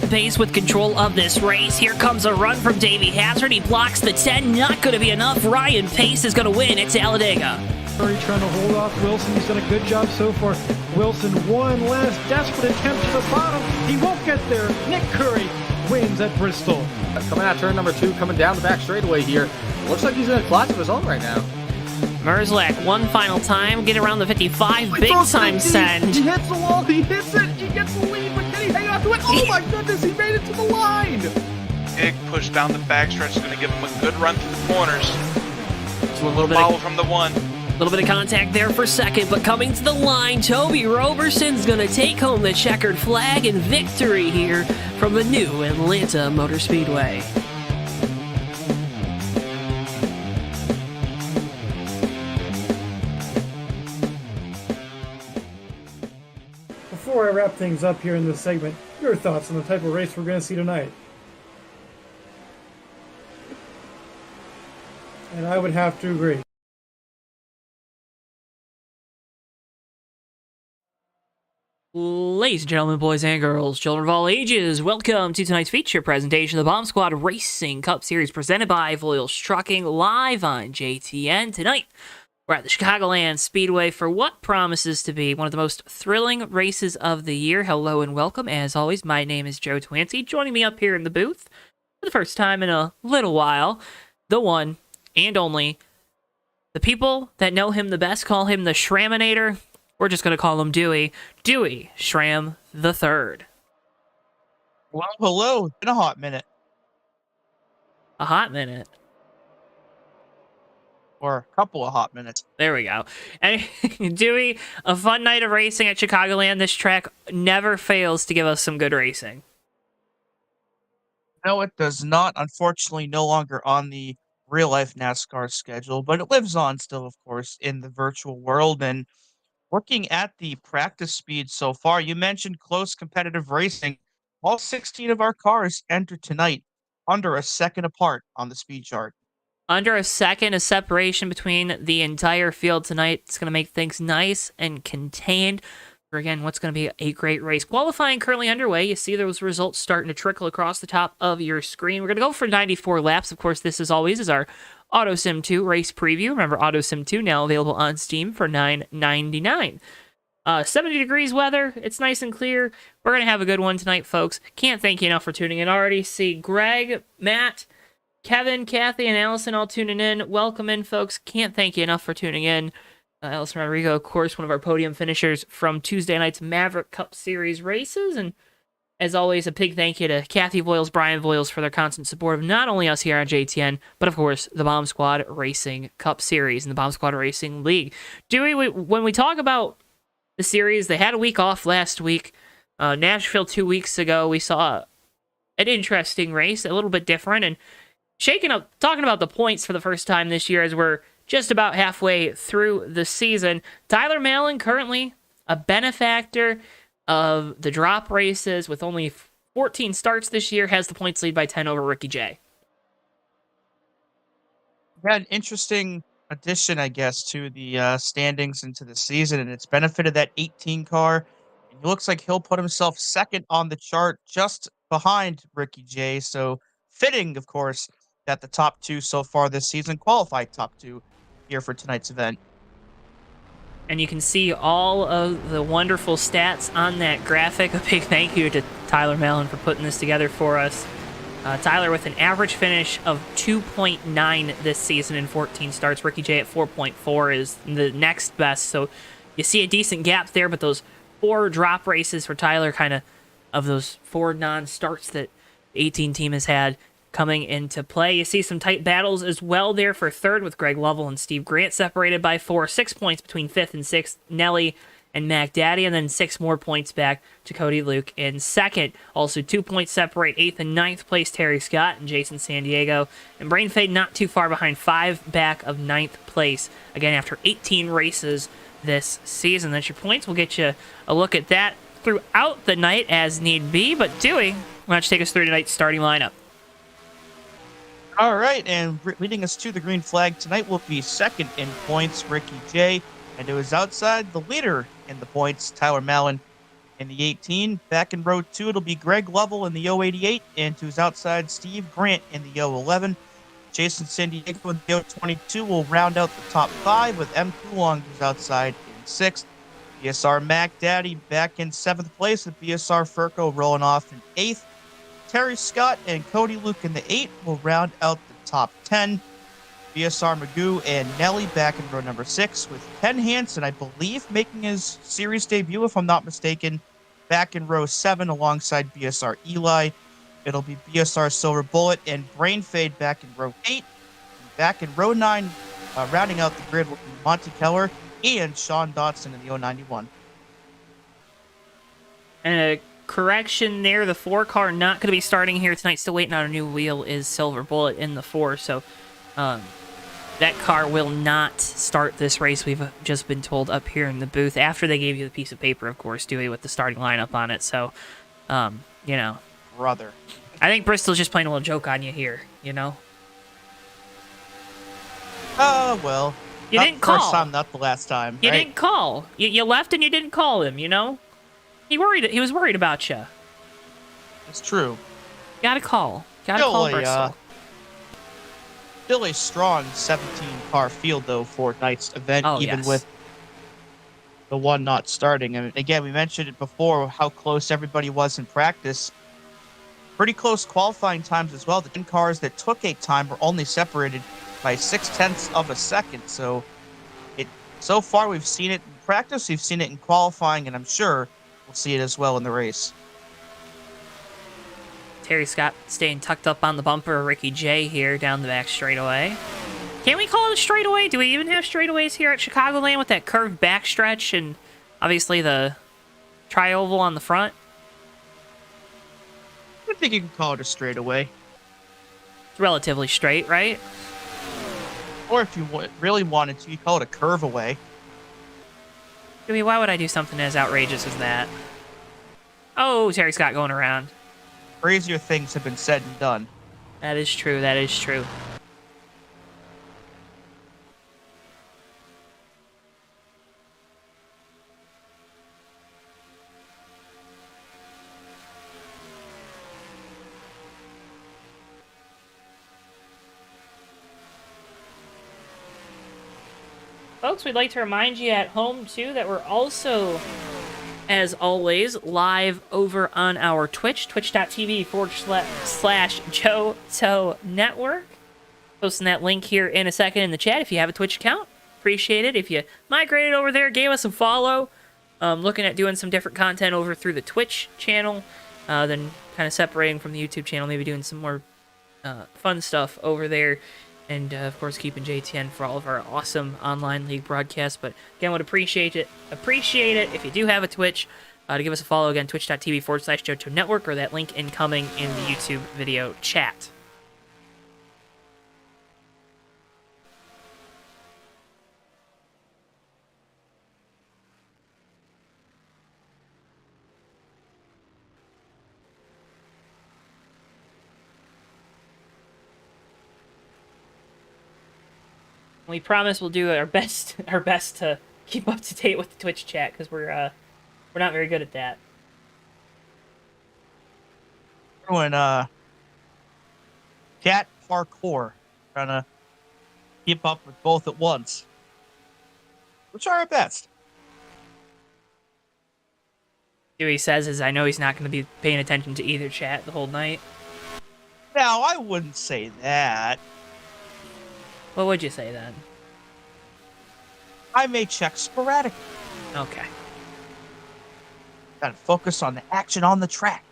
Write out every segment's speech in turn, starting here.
pace with control of this race. Here comes a run from Davey Hazard. He blocks the 10. Not going to be enough. Ryan Pace is going to win at Talladega. Curry trying to hold off Wilson. He's done a good job so far. Wilson, one last desperate attempt to the bottom. He won't get there. Nick Curry wins at Bristol. Coming out turn number 2, coming down the back straightaway here. Looks like he's in a class of his own right now. Merzlak, one final time, get around the 55, big time send. He hits the wall, he hits it, he gets the lead, but can he hang on to it? Oh my goodness, he made it to the line! Big push down the backstretch is going to give him a good run through the corners. So a little bit Follow from the 1. A little bit of contact there for second, but coming to the line, Toby Roberson's going to take home the checkered flag and victory here from the new Atlanta Motor Speedway. Before I wrap things up here in this segment, your thoughts on the type of race we're going to see tonight? And I would have to agree. Ladies and gentlemen, boys and girls, children of all ages, welcome to tonight's feature presentation of the Bomb Squad Racing Cup Series presented by Voiles Trucking live on JTN. Tonight, we're at the Chicagoland Speedway for what promises to be one of the most thrilling races of the year. Hello and welcome. As always, my name is JoeTowNetwork. Joining me up here in the booth for the first time in a little while, the one and only, the people that know him the best call him the Shraminator. We're just going to call him Dewey. Dewey Schramm the Third. Well, hello. It's been a hot minute. A hot minute. Or a couple of hot minutes. There we go. And Dewey, a fun night of racing at Chicagoland. This track never fails to give us some good racing. No, it does not. Unfortunately, no longer on the real-life NASCAR schedule, but it lives on still, of course, in the virtual world. And looking at the practice speed so far, you mentioned close competitive racing. All 16 of our cars entered tonight under a second apart on the speed chart. Under a second, a separation between the entire field tonight. It's going to make things nice and contained for, again, what's going to be a great race. Qualifying currently underway. You see those results starting to trickle across the top of your screen. We're going to go for 94 laps. Of course, this, as always, is our AutoSim 2 race preview. Remember, AutoSim 2 now available on Steam for $9.99. 70 degrees weather. It's nice and clear. We're going to have a good one tonight, folks. Can't thank you enough for tuning in. Already see Greg, Matt, Kevin, Kathy, and Allison all tuning in. Welcome in, folks. Can't thank you enough for tuning in. Allison Rodrigo, of course, one of our podium finishers from Tuesday night's Maverick Cup Series races. And as always, a big thank you to Kathy Voiles, Brian Voiles for their constant support of not only us here on JTN, but of course, the Bomb Squad Racing Cup Series and the Bomb Squad Racing League. Dewey, when we talk about the series, they had a week off last week. Nashville 2 weeks ago, we saw an interesting race, a little bit different, and shaking up, talking about the points for the first time this year as we're just about halfway through the season. Tyler Mallon, currently a benefactor of the drop races with only 14 starts this year, has the points lead by 10 over Ricky J. Yeah, an interesting addition, I guess, to the standings into the season, and it's benefited that 18 car. And it looks like he'll put himself second on the chart, just behind Ricky J. So fitting, of course, that the top 2 so far this season qualify top 2 here for tonight's event. And you can see all of the wonderful stats on that graphic. A big thank you to Tyler Mallon for putting this together for us. Tyler with an average finish of 2.9 this season in 14 starts. Ricky J at 4.4 is the next best. So you see a decent gap there, but those 4 drop races for Tyler, kind of those 4 non-starts that the 18 team has had coming into play. You see some tight battles as well there for third with Greg Lovell and Steve Grant separated by 4. 6 points between 5th and 6th, Nelly and Mac Daddy, and then 6 more points back to Cody Luke in second. Also 2 points separate 8th and 9th place Terry Scott and Jason San Diego. And Brain Fade not too far behind, 5 back of 9th place. Again, after 18 races this season. That's your points. We'll get you a look at that throughout the night as need be. But Dewey, why don't you take us through tonight's starting lineup? All right, and leading us to the green flag tonight will be second in points, Ricky J. And to his outside, the leader in the points, Tyler Mallon, In the 18, back in row 2, it'll be Greg Lovell in the 088, and to his outside, Steve Grant in the 011. Jason San Diego in the 022 will round out the top 5 with M. Coulong, who's outside in 6th. BSR Mac Daddy back in 7th place with BSR Furco rolling off in 8th. Terry Scott and Cody Luke in the 8 will round out the top 10. BSR Magoo and Nelly back in row number 6 with Ken Hansen, I believe, making his series debut, if I'm not mistaken, back in row 7 alongside BSR Eli. It'll be BSR Silver Bullet and Brain Fade back in row 8. And back in row 9, rounding out the grid will be Monty Keller and Sean Dotson in the 091. And a correction there, the 4 car not going to be starting here tonight. Still waiting on a new wheel is Silver Bullet in the 4. So that car will not start this race. We've just been told up here in the booth after they gave you the piece of paper, of course, Dewey, with the starting lineup on it. So, you know. Brother. I think Bristol's just playing a little joke on you here, you know? Well. You not didn't the first call. time, not the last time. You right? didn't call. You left and you didn't call him, you know? He was worried about you. It's true. Gotta call. Gotta call Bristol. Still a strong 17-car field, though, for tonight's event, even yes. with the one not starting. And again, we mentioned it before, how close everybody was in practice. Pretty close qualifying times as well. The 10 cars that took a time were only separated by 0.6 of a second. So far, we've seen it in practice, we've seen it in qualifying, and I'm sure we'll see it as well in the race. Terry Scott staying tucked up on the bumper. Ricky J here down the back straightaway. Can we call it a straightaway? Do we even have straightaways here at Chicagoland with that curved backstretch and obviously the tri-oval on the front? I think you can call it a straightaway. It's relatively straight, right? Or if you really wanted to, you call it a curve away. I mean, why would I do something as outrageous as that? Oh, Terry Scott going around. Crazier things have been said and done. That is true. That is true. Folks, we'd like to remind you at home, too, that we're also, as always, live over on our Twitch, twitch.tv/JoeTowNetwork. Posting that link here in a second in the chat if you have a Twitch account. Appreciate it. If you migrated over there, gave us a follow, looking at doing some different content over through the Twitch channel, then kind of separating from the YouTube channel, maybe doing some more fun stuff over there. And, of course, keeping JTN for all of our awesome online league broadcasts. But, again, would appreciate it. Appreciate it if you do have a Twitch, to give us a follow. Again, twitch.tv/JoeTowNetwork, or that link incoming in the YouTube video chat. We promise we'll do our best to keep up to date with the Twitch chat, because we're not very good at that. Doing cat parkour, trying to keep up with both at once. We'll try our best. Dewey says is I know he's not going to be paying attention to either chat the whole night. Now, I wouldn't say that. What would you say then? I may check sporadically. Okay. Gotta focus on the action on the track.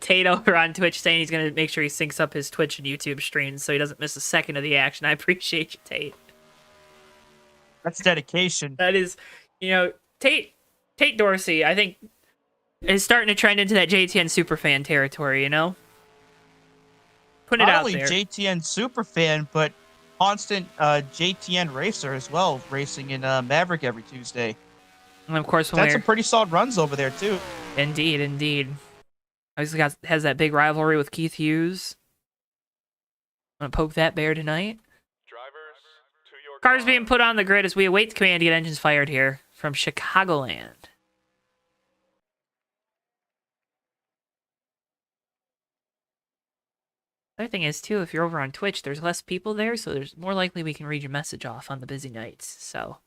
Tate over on Twitch saying he's going to make sure he syncs up his Twitch and YouTube streams so he doesn't miss a second of the action. I appreciate you, Tate. That's dedication. That is, Tate Dorsey, I think, is starting to trend into that JTN superfan territory, Put it Not out only there. JTN superfan, but constant JTN racer as well, racing in Maverick every Tuesday. And of course, That's some pretty solid runs over there, too. Indeed. Obviously has that big rivalry with Keith Hughes. I'm going to poke that bear tonight. Cars being put on the grid as we await the command to get engines fired here from Chicagoland. Other thing is, too, if you're over on Twitch, there's less people there, so there's more likely we can read your message off on the busy nights. So,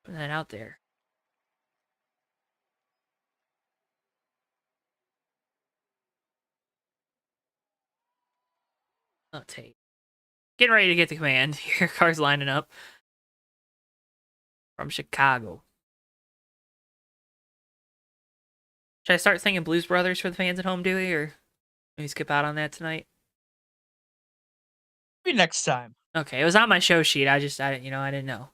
put that out there. I'll take. Getting ready to get the command. Your car's lining up. From Chicago. Should I start singing Blues Brothers for the fans at home, Dewey, or maybe skip out on that tonight? Maybe next time. Okay, it was on my show sheet. I didn't know.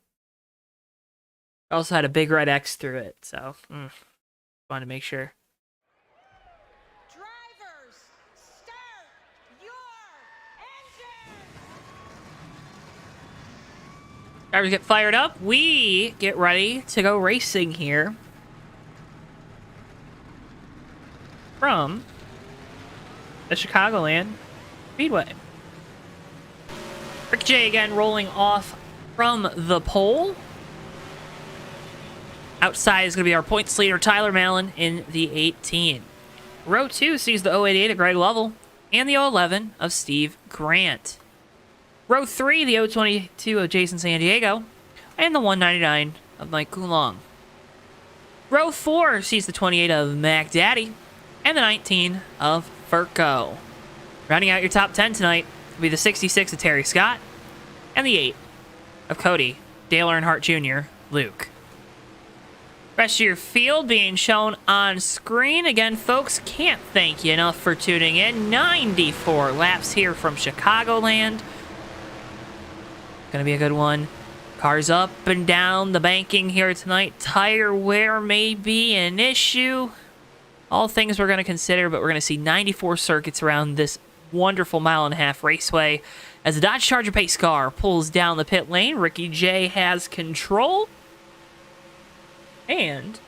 I also had a big red X through it, so wanted to make sure. Drivers, start your engines! Drivers get fired up. We get ready to go racing here. From the Chicagoland Speedway. Rick J again rolling off from the pole. Outside is going to be our points leader, Tyler Mallon, in the 18. Row 2 sees the 088 of Greg Lovell and the 011 of Steve Grant. Row 3, the 022 of Jason San Diego and the 199 of Mike Coulong. Row 4 sees the 28 of Mac Daddy and the 19 of Furco. Rounding out your top 10 tonight will be the 66 of Terry Scott and the 8 of Cody Dale Earnhardt Jr. Luke. Rest of your field being shown on screen. Again, folks, can't thank you enough for tuning in. 94 laps here from Chicagoland. Gonna be a good one. Cars up and down the banking here tonight. Tire wear may be an issue. All things we're going to consider, but we're going to see 94 circuits around this wonderful mile-and-a-half raceway. As the Dodge Charger pace car pulls down the pit lane, Ricky J has control. And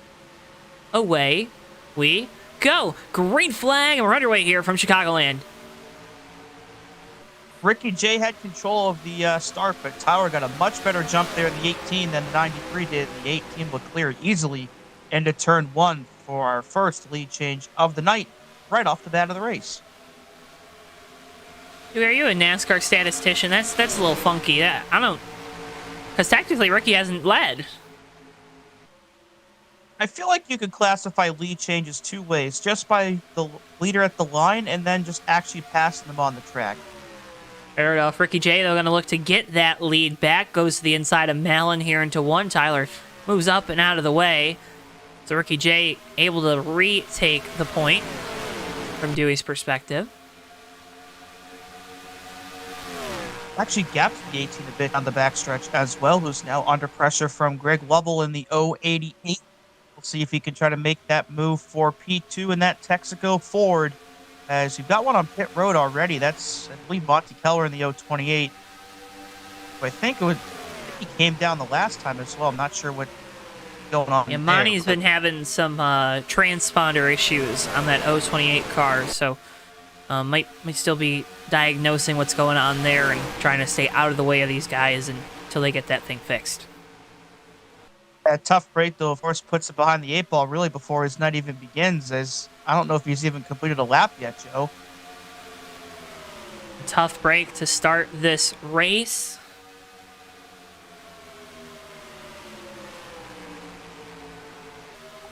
away we go. Green flag, and we're underway here from Chicagoland. Ricky J had control of the start, but Tyler got a much better jump there in the 18 than the 93 did. The 18 will clear easily into turn 1 for our first lead change of the night, right off the bat of the race. Are you a NASCAR statistician? That's a little funky. I don't... Because technically Ricky hasn't led. I feel like you could classify lead changes two ways, just by the leader at the line and then just actually passing them on the track. Fair enough. Ricky J, though, going to look to get that lead back. Goes to the inside of Mallon here into 1. Tyler moves up and out of the way. So Ricky J able to retake the point from Dewey's perspective. Actually gapped the 18 a bit on the backstretch as well, who's now under pressure from Greg Lovell in the 088. We'll see if he can try to make that move for P2 in that Texaco Ford, as you've got one on pit road already. That's, I believe, Monty Keller in the 028. I think he came down the last time as well. I'm not sure what's going on. Yeah, Monty's been having some transponder issues on that 028 car, so might still be diagnosing what's going on there and trying to stay out of the way of these guys until they get that thing fixed. That tough break, though, of course, puts it behind the 8 ball really before his night even begins, as I don't know if he's even completed a lap yet, Joe. Tough break to start this race.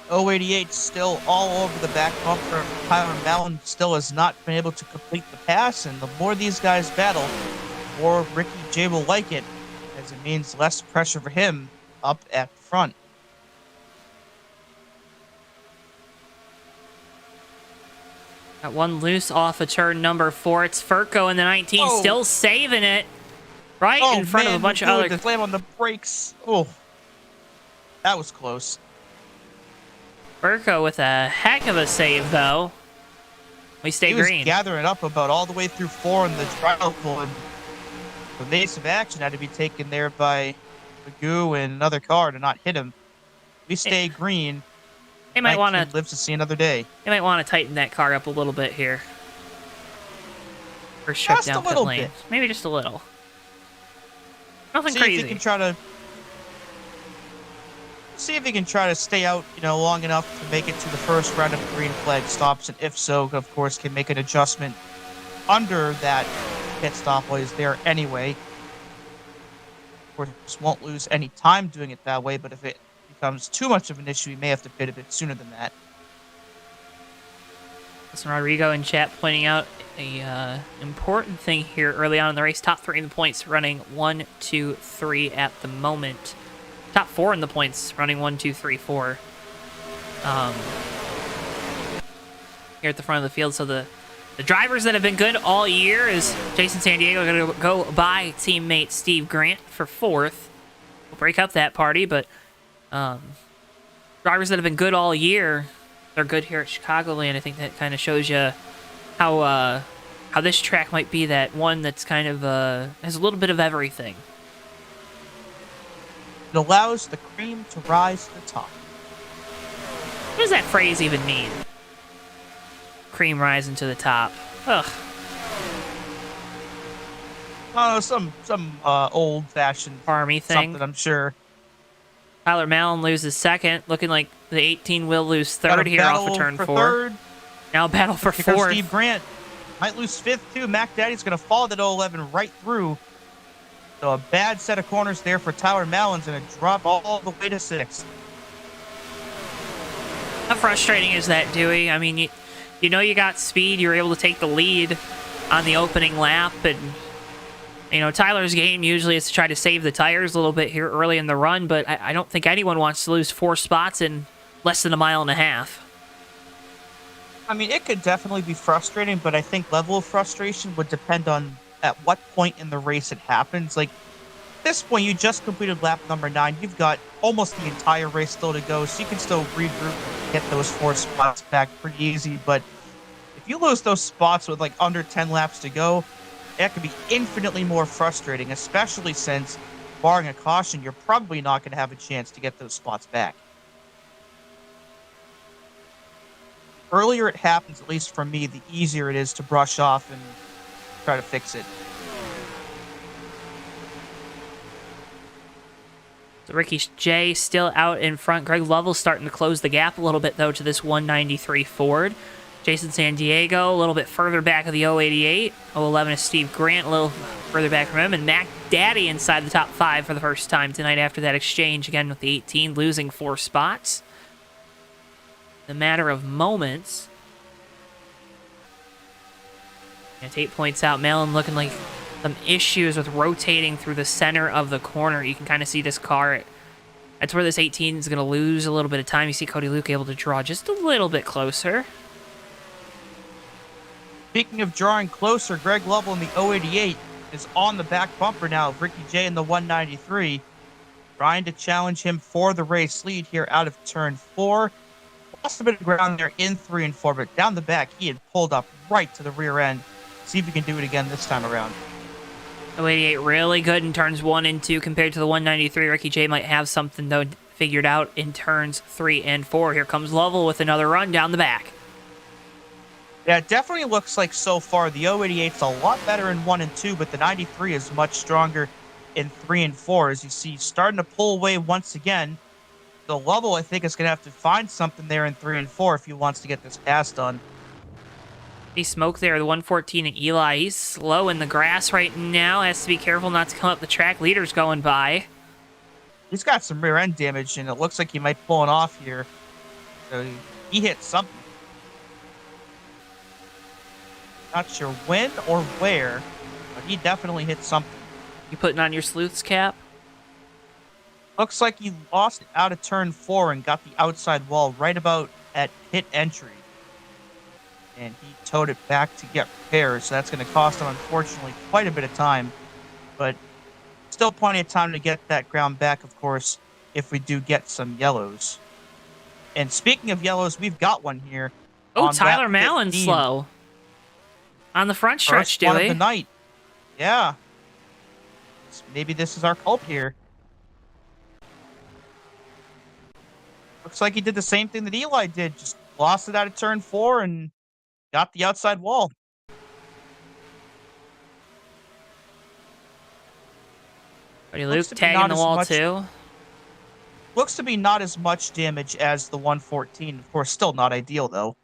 .088 still all over the back bumper. Tyler Mallon still has not been able to complete the pass, and the more these guys battle, the more Ricky J will like it, as it means less pressure for him up at front. Got one loose off of turn number 4. It's Furco in the 19, still saving it right in front of a bunch of other. Slam on the brakes. Oh, that was close. Furco with a heck of a save, though. We stay green. He was gathering up about all the way through 4 in the trial, and the evasive action had to be taken there by Magoo and another car to not hit him. We stay green. They might want to live to see another day. They might want to tighten that car up a little bit here. First trip Just down a little pit lane. bit. Maybe just a little. Nothing See crazy. if he can try to. See if he can try to stay out, long enough to make it to the first round of green flag stops, and if so, of course, can make an adjustment under that pit stop while he's there anyway. Of course, won't lose any time doing it that way, but if it becomes too much of an issue, he may have to pit a bit sooner than that. Listen, Rodrigo in chat pointing out a important thing here early on in the race. Top 3 in the points running 1, 2, 3 at the moment. Top 4 in the points running 1, 2, 3, 4. Here at the front of the field. So the drivers that have been good all year is Jason San Diego going to go by teammate Steve Grant for 4th. We'll break up that party, but drivers that have been good all year, they're good here at Chicagoland. I think that kind of shows you how this track might be that one that's kind of has a little bit of everything. It allows the cream to rise to the top. What does that phrase even mean? Cream rising to the top. Ugh. Oh, some old-fashioned Army thing. something, I'm sure. Tyler Mallon loses 2nd. Looking like the 18 will lose 3rd Got a here off battle of turn for 4. third. Now battle for Here comes 4th. Steve Grant might lose 5th too. Mac Daddy's going to follow that 011 right through. So a bad set of corners there for Tyler Mallon's going to drop all the way to 6th. How frustrating is that, Dewey? I mean, you know you got speed. You were able to take the lead on the opening lap, and you know Tyler's game usually is to try to save the tires a little bit here early in the run, but I don't think anyone wants to lose 4 spots in less than a mile and a half. I mean, it could definitely be frustrating, but I think level of frustration would depend on at what point in the race it happens. Like, at this point, you just completed lap number 9. You've got almost the entire race still to go, so you can still regroup and get those 4 spots back pretty easy. But if you lose those spots with, like, under 10 laps to go, that could be infinitely more frustrating, especially since, barring a caution, you're probably not going to have a chance to get those spots back. Earlier it happens, at least for me, the easier it is to brush off and try to fix it. So Ricky J still out in front. Greg Lovell starting to close the gap a little bit, though, to this 193 Ford. Jason San Diego a little bit further back of the 088. 011 is Steve Grant a little further back from him. And Mac Daddy inside the top 5 for the first time tonight after that exchange, again with the 18, losing 4 spots. In a matter of moments. And Tate points out Malin looking like some issues with rotating through the center of the corner. You can kind of see this car. That's where this 18 is going to lose a little bit of time. You see Cody Luke able to draw just a little bit closer. Speaking of drawing closer, Greg Lovell in the 088 is on the back bumper now of Ricky J in the 193, trying to challenge him for the race lead here out of turn 4. Lost a bit of ground there in 3 and 4, but down the back, he had pulled up right to the rear end. See if he can do it again this time around. 088 really good in turns 1 and 2 compared to the 193. Ricky J might have something, though, figured out in turns 3 and 4. Here comes Lovell with another run down the back. Yeah, it definitely looks like so far the 088's a lot better in 1 and 2, but the 93 is much stronger in 3 and 4. As you see, starting to pull away once again. The Lovell, I think, is going to have to find something there in 3 and 4 if he wants to get this pass done. He smoke there, the 114 and Eli. He's slow in the grass right now. Has to be careful not to come up the track. Leader's going by. He's got some rear end damage, and it looks like he might pull it off here. So he hit something. Not sure when or where, but he definitely hit something. You putting on your sleuth's cap? Looks like he lost it out of turn 4 and got the outside wall right about at pit entry. And he towed it back to get repairs, so that's going to cost him, unfortunately, quite a bit of time. But still plenty of time to get that ground back, of course, if we do get some yellows. And speaking of yellows, we've got one here. Oh, on Tyler lap Mallon 15. slow. On the front stretch, First one of Dewey. the night. Yeah. Maybe this is our culp here. Looks like he did the same thing that Eli did. Just lost it out of turn 4 and got the outside wall. Cody Luke Looks to be tagging not the as wall, much- too. Looks to be not as much damage as the 114. Of course, still not ideal, though.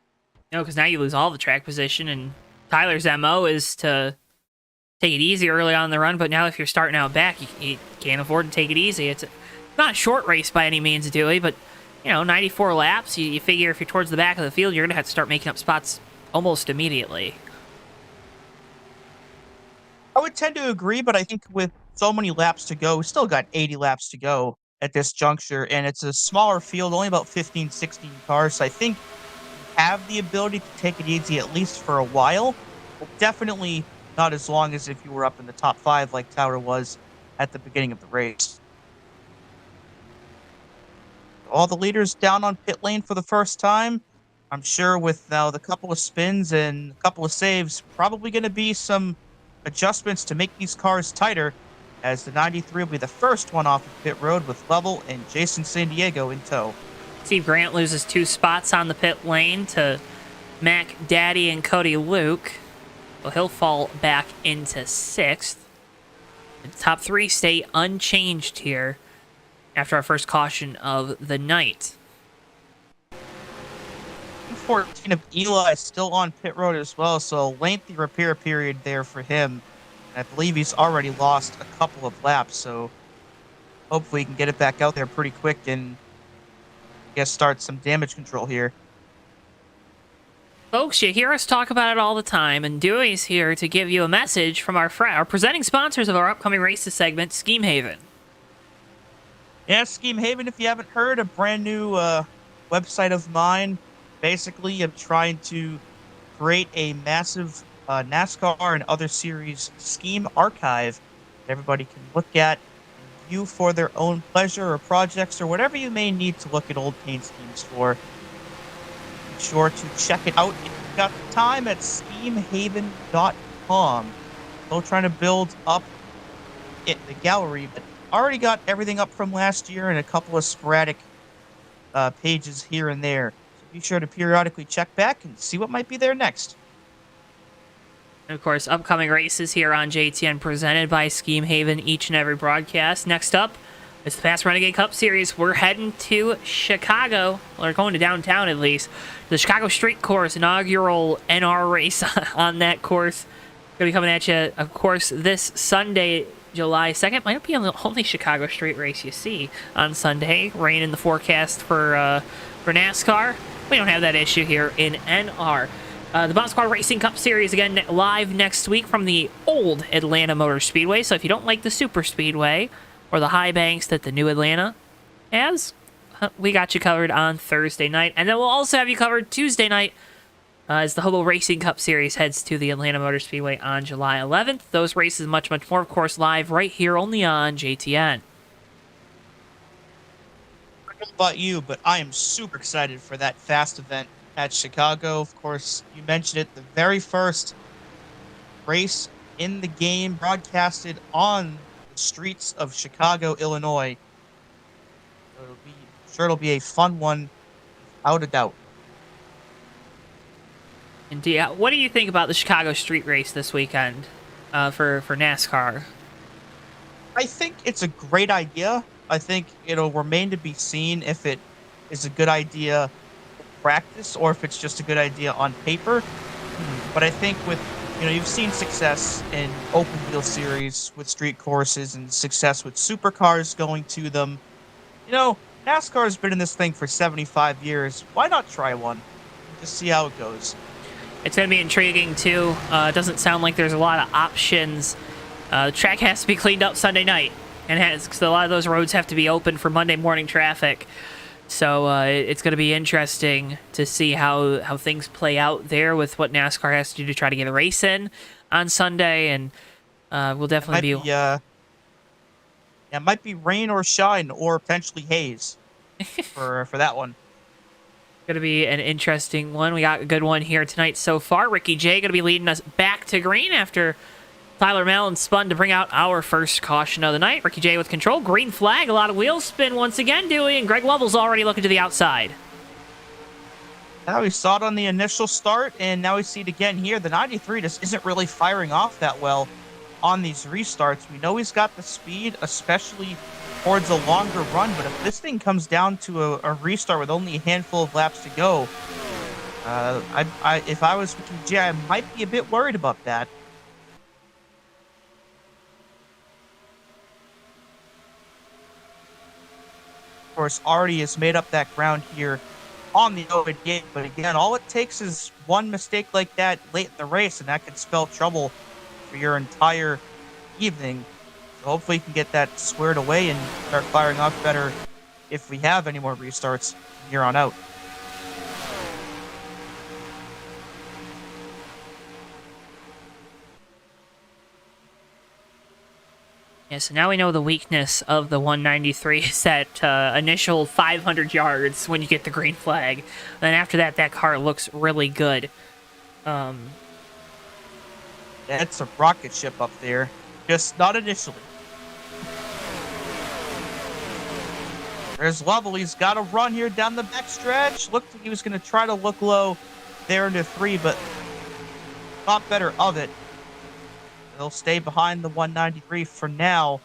No, because now you lose all the track position, and Tyler's MO is to take it easy early on in the run, but now if you're starting out back, you can't afford to take it easy. It's not a short race by any means, Dewey, but 94 laps. You figure if you're towards the back of the field, you're gonna have to start making up spots almost immediately. I would tend to agree, but I think with so many laps to go, we still got 80 laps to go at this juncture, and it's a smaller field, only about 15, 16 cars. So I think you have the ability to take it easy at least for a while, but definitely not as long as if you were up in the top 5 like Tyler was at the beginning of the race. All the leaders down on pit lane for the first time. I'm sure with now the couple of spins and a couple of saves, probably going to be some adjustments to make these cars tighter, as the 93 will be the first one off of pit road with Level and Jason San Diego in tow. Steve Grant loses 2 spots on the pit lane to Mac Daddy and Cody Luke. Well, he'll fall back into 6th. The top 3 stay unchanged here after our first caution of the night. 14 of Eli is still on pit road as well, so a lengthy repair period there for him. I believe he's already lost a couple of laps, so hopefully he can get it back out there pretty quick and I guess start some damage control here. Folks, you hear us talk about it all the time, and Dewey's here to give you a message from our presenting sponsors of our upcoming races segment, Scheme Haven. Yeah, Scheme Haven, if you haven't heard, a brand new website of mine. Basically, I'm trying to create a massive NASCAR and other series scheme archive that everybody can look at and view for their own pleasure or projects or whatever you may need to look at old paint schemes for. Be sure to check it out if you've got the time at schemehaven.com. Still trying to build up the gallery, but already got everything up from last year and a couple of sporadic pages here and there. Be sure to periodically check back and see what might be there next. And of course, upcoming races here on JTN presented by Scheme Haven each and every broadcast. Next up is the Fast Renegade Cup Series. We're heading to Chicago. Well, we're going to downtown at least. The Chicago Street Course inaugural NR race on that course. Going to be coming at you, of course, this Sunday, July 2nd. Might be the only Chicago street race you see on Sunday. Rain in the forecast for NASCAR. We don't have that issue here in NR. The Bomb Squad Racing Cup Series, again, live next week from the old Atlanta Motor Speedway. So if you don't like the Super Speedway or the high banks that the new Atlanta has, we got you covered on Thursday night. And then we'll also have you covered Tuesday night as the Hobo Racing Cup Series heads to the Atlanta Motor Speedway on July 11th. Those races, much, much more, of course, live right here only on JTN. I don't know about you, but I am super excited for that fast event at Chicago. Of course, you mentioned it, the very first race in the game broadcasted on the streets of Chicago, Illinois. So it'll be a fun one, without a doubt. Indeed. What do you think about the Chicago street race this weekend for NASCAR? I think it's a great idea. I think it'll remain to be seen if it is a good idea in practice or if it's just a good idea on paper. But I think with, you've seen success in open wheel series with street courses and success with supercars going to them. NASCAR has been in this thing for 75 years. Why not try one? Just see how it goes. It's going to be intriguing, too. It doesn't sound like there's a lot of options. The track has to be cleaned up Sunday night, and so a lot of those roads have to be open for Monday morning traffic. So it's going to be interesting to see how things play out there with what NASCAR has to do to try to get a race in on Sunday, and we'll definitely be... it might be rain or shine or potentially haze for that one. Going to be an interesting one. We got a good one here tonight so far. Ricky J going to be leading us back to green after Tyler Mellon spun to bring out our first caution of the night. Ricky J with control. Green flag. A lot of wheel spin once again, Dewey, and Greg Lovell's already looking to the outside. Now we saw it on the initial start, and now we see it again here. The 93 just isn't really firing off that well on these restarts. We know he's got the speed, especially towards a longer run, but if this thing comes down to a restart with only a handful of laps to go, If I was G, I might be a bit worried about that. Of course, Artie has made up that ground here on the open gate, but again, all it takes is one mistake like that late in the race, and that could spell trouble for your entire evening. So hopefully, you can get that squared away and start firing off better if we have any more restarts from here on out. Yeah, so now we know the weakness of the 193 is that initial 500 yards when you get the green flag. Then after that, that car looks really good. That's a rocket ship up there, just not initially. There's Lovell. He's got to run here down the backstretch. Looked like he was going to try to look low there into 3, but thought better of it. He'll stay behind the 193 for now.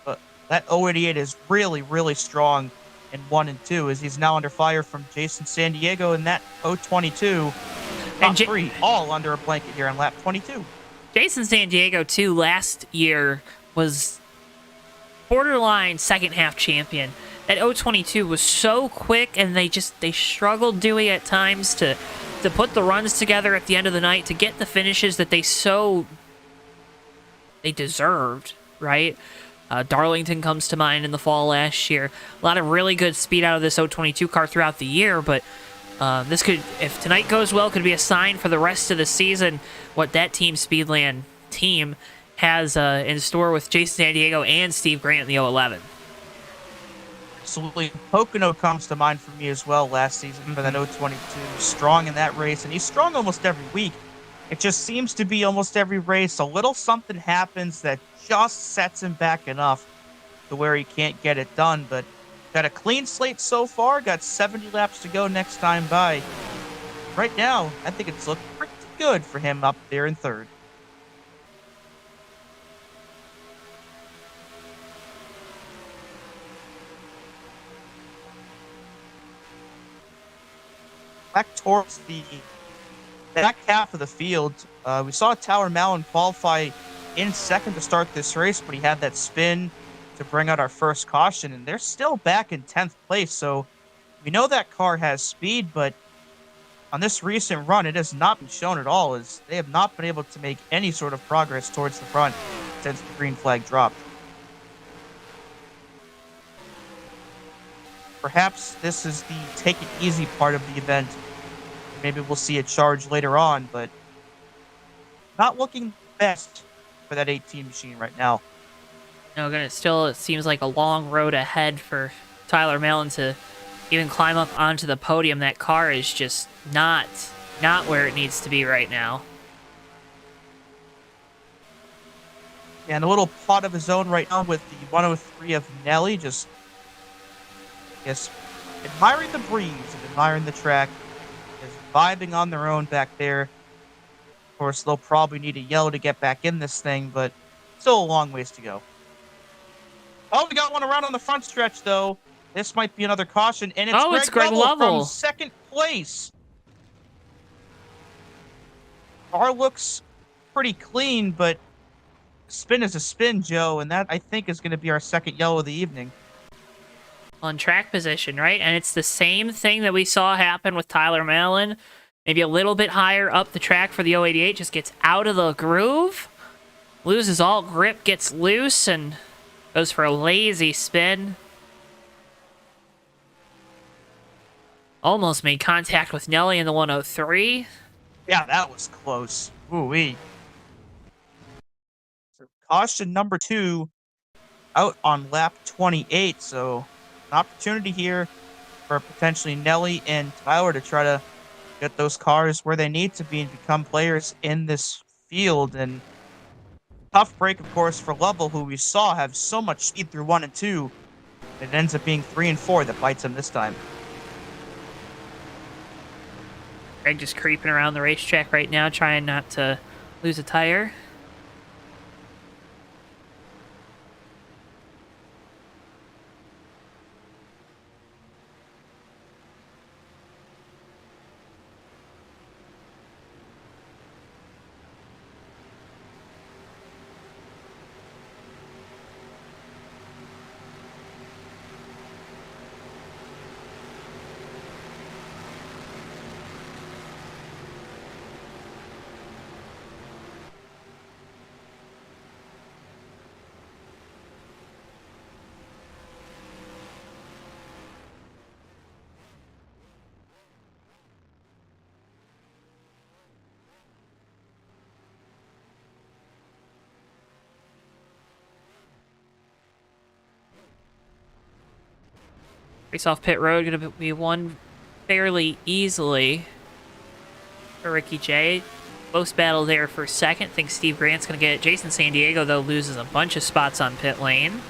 But that 088 is really, really strong in 1 and 2, as he's now under fire from Jason San Diego, and that 022 top 3 all under a blanket here on lap 22. Jason San Diego, too, last year was borderline second half champion. That 022 was so quick, and they struggled Dewey at times to put the runs together at the end of the night to get the finishes that they deserved, right? Darlington comes to mind in the fall last year. A lot of really good speed out of this 022 car throughout the year, but this could, if tonight goes well, could be a sign for the rest of the season what that Team Speedland team has in store with Jason San Diego and Steve Grant in the 011. Absolutely. Pocono comes to mind for me as well last season for that 022. Strong in that race, and he's strong almost every week. It just seems to be almost every race, a little something happens that just sets him back enough to where he can't get it done. But got a clean slate so far, got 70 laps to go next time by. Right now, I think it's looked pretty good for him up there in 3rd. Back towards the back half of the field, we saw Tyler Mallon qualify in 2nd to start this race, but he had that spin to bring out our first caution, and they're still back in 10th place. So we know that car has speed, but on this recent run, it has not been shown at all, as they have not been able to make any sort of progress towards the front since the green flag dropped. Perhaps this is the take it easy part of the event. Maybe we'll see a charge later on, but not looking best for that 18 machine right now. No, it seems like a long road ahead for Tyler Mallon to even climb up onto the podium. That car is just not where it needs to be right now. And a little pot of his own right now with the 103 of Nelly, just, I guess, admiring the breeze and admiring the track, just vibing on their own back there. Of course, they'll probably need a yellow to get back in this thing, but still a long ways to go. Oh, we got one around on the front stretch, though. This might be another caution, and it's Greg Lovell from 2nd place. Car looks pretty clean, but spin is a spin, Joe, and that, I think, is going to be our 2nd yellow of the evening. On track position, right? And it's the same thing that we saw happen with Tyler Mallon. Maybe a little bit higher up the track for the 088, just gets out of the groove, loses all grip, gets loose, and goes for a lazy spin. Almost made contact with Nelly in the 103. Yeah, that was close. Ooh-wee. So caution number 2 out on lap 28, so an opportunity here for potentially Nelly and Tyler to try to get those cars where they need to be and become players in this field. And tough break, of course, for Lovell, who we saw have so much speed through 1 and 2. It ends up being 3 and 4 that bites him this time. Greg just creeping around the racetrack right now, trying not to lose a tire. Race off pit road, going to be won fairly easily for Ricky J. Close battle there for second. Think Steve Grant's going to get it. Jason San Diego, though, loses a bunch of spots on pit lane.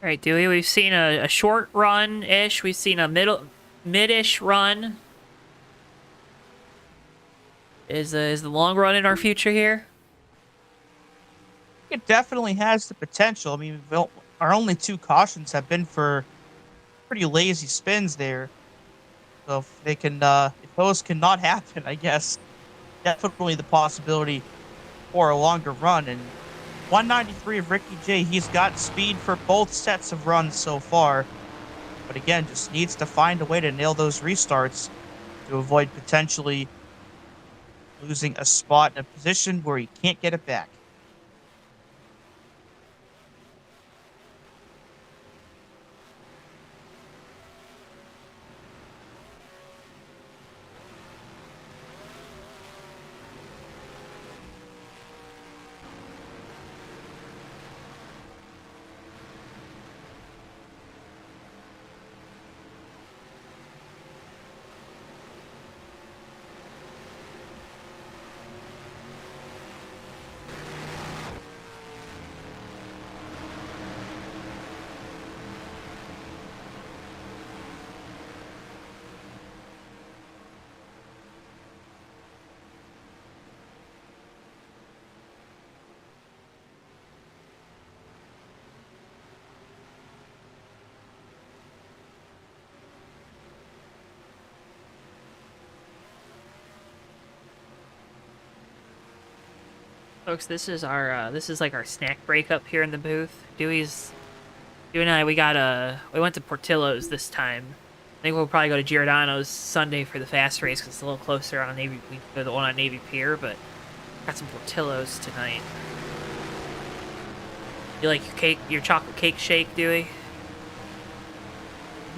All right, Dewey, we've seen a short run-ish. We've seen a mid-ish run. Is the long run in our future here? It definitely has the potential. I mean, our only 2 cautions have been for pretty lazy spins there. So if they can, if those cannot happen, I guess definitely the possibility for a longer run. And 193 of Ricky J, he's got speed for both sets of runs so far. But again, just needs to find a way to nail those restarts to avoid potentially losing a spot in a position where he can't get it back. Folks, this is like our snack break up here in the booth. Dewey and I, we went to Portillo's this time. I think we'll probably go to Giordano's Sunday for the fast race because it's a little closer on Navy. We go to the one on Navy Pier, but got some Portillo's tonight. You like your chocolate cake shake, Dewey?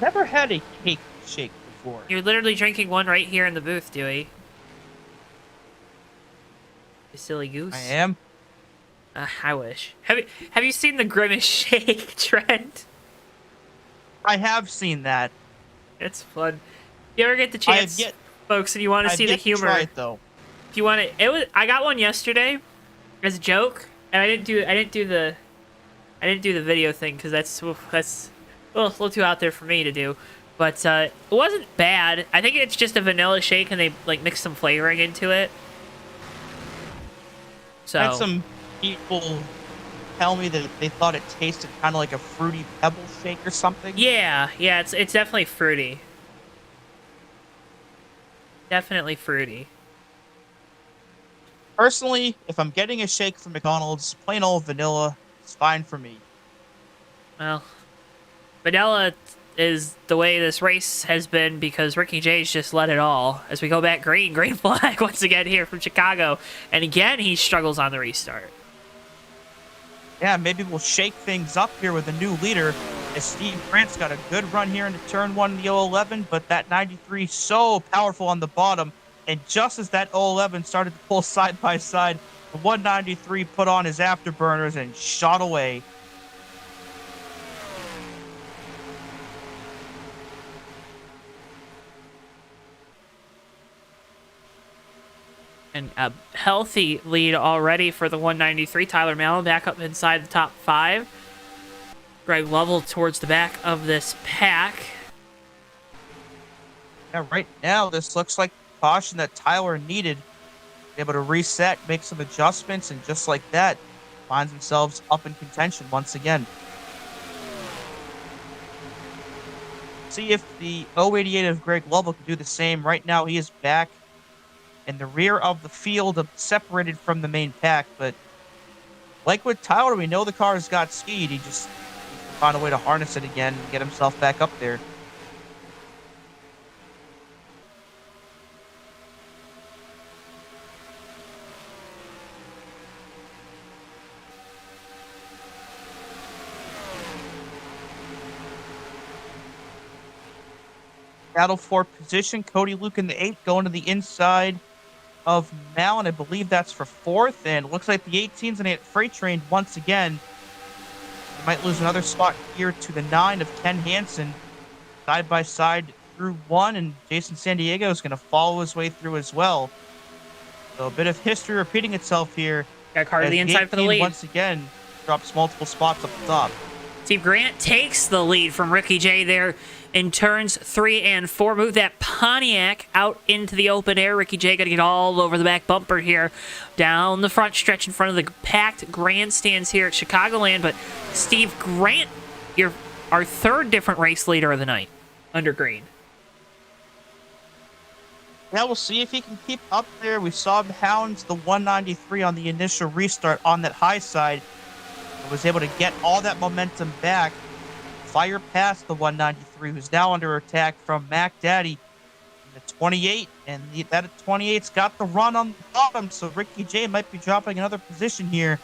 Never had a cake shake before. You're literally drinking one right here in the booth, Dewey. You silly goose. I am. I wish. Have you seen the Grimace shake trend? I have seen that. It's fun. If you ever get the chance, folks, and you want to see the humor, try it, though. If you want to, I got one yesterday as a joke, and I didn't do the video thing because that's a little too out there for me to do. But it wasn't bad. I think it's just a vanilla shake, and they like mix some flavoring into it. So I had some people tell me that they thought it tasted kind of like a fruity pebble shake or something. Yeah, it's definitely fruity. Definitely fruity. Personally, if I'm getting a shake from McDonald's, plain old vanilla, it's fine for me. Well, vanilla is the way this race has been because Ricky J's just let it all. As we go back green flag once again here from Chicago. And again, he struggles on the restart. Yeah, maybe we'll shake things up here with a new leader as Steve Grant's got a good run here into turn 1 in the 011, but that 93 so powerful on the bottom. And just as that 011 started to pull side by side, the 193 put on his afterburners and shot away. And a healthy lead already for the 193. Tyler Mallon back up inside the top 5. Greg Lovell towards the back of this pack. Yeah, right now, this looks like the caution that Tyler needed. Able to reset, make some adjustments, and just like that, finds themselves up in contention once again. See if the 088 of Greg Lovell can do the same. Right now, he is back in the rear of the field, separated from the main pack. But like with Tyler, we know the car's got speed. He's find a way to harness it again and get himself back up there. Battle for position. Cody Luke in the 8th going to the inside of Mallon. I believe that's for 4th. And it looks like the 18's going to get freight trained once again. They might lose another spot here to the 9 of Ken Hansen. Side by side through 1. And Jason San Diego is going to follow his way through as well. So a bit of history repeating itself here. Got Carter to the inside for the lead. Once again drops multiple spots up the top. Steve Grant takes the lead from Ricky J there in turns 3 and 4. Move that Pontiac out into the open air. Ricky J got to get all over the back bumper here. Down the front stretch in front of the packed grandstands here at Chicagoland. But Steve Grant, you're our 3rd different race leader of the night under green. Yeah, we'll see if he can keep up there. We saw him hound the 193 on the initial restart on that high side. Was able to get all that momentum back, fire past the 193, who's now under attack from Mac Daddy in the 28, and that 28's got the run on the bottom, so Ricky J might be dropping another position here,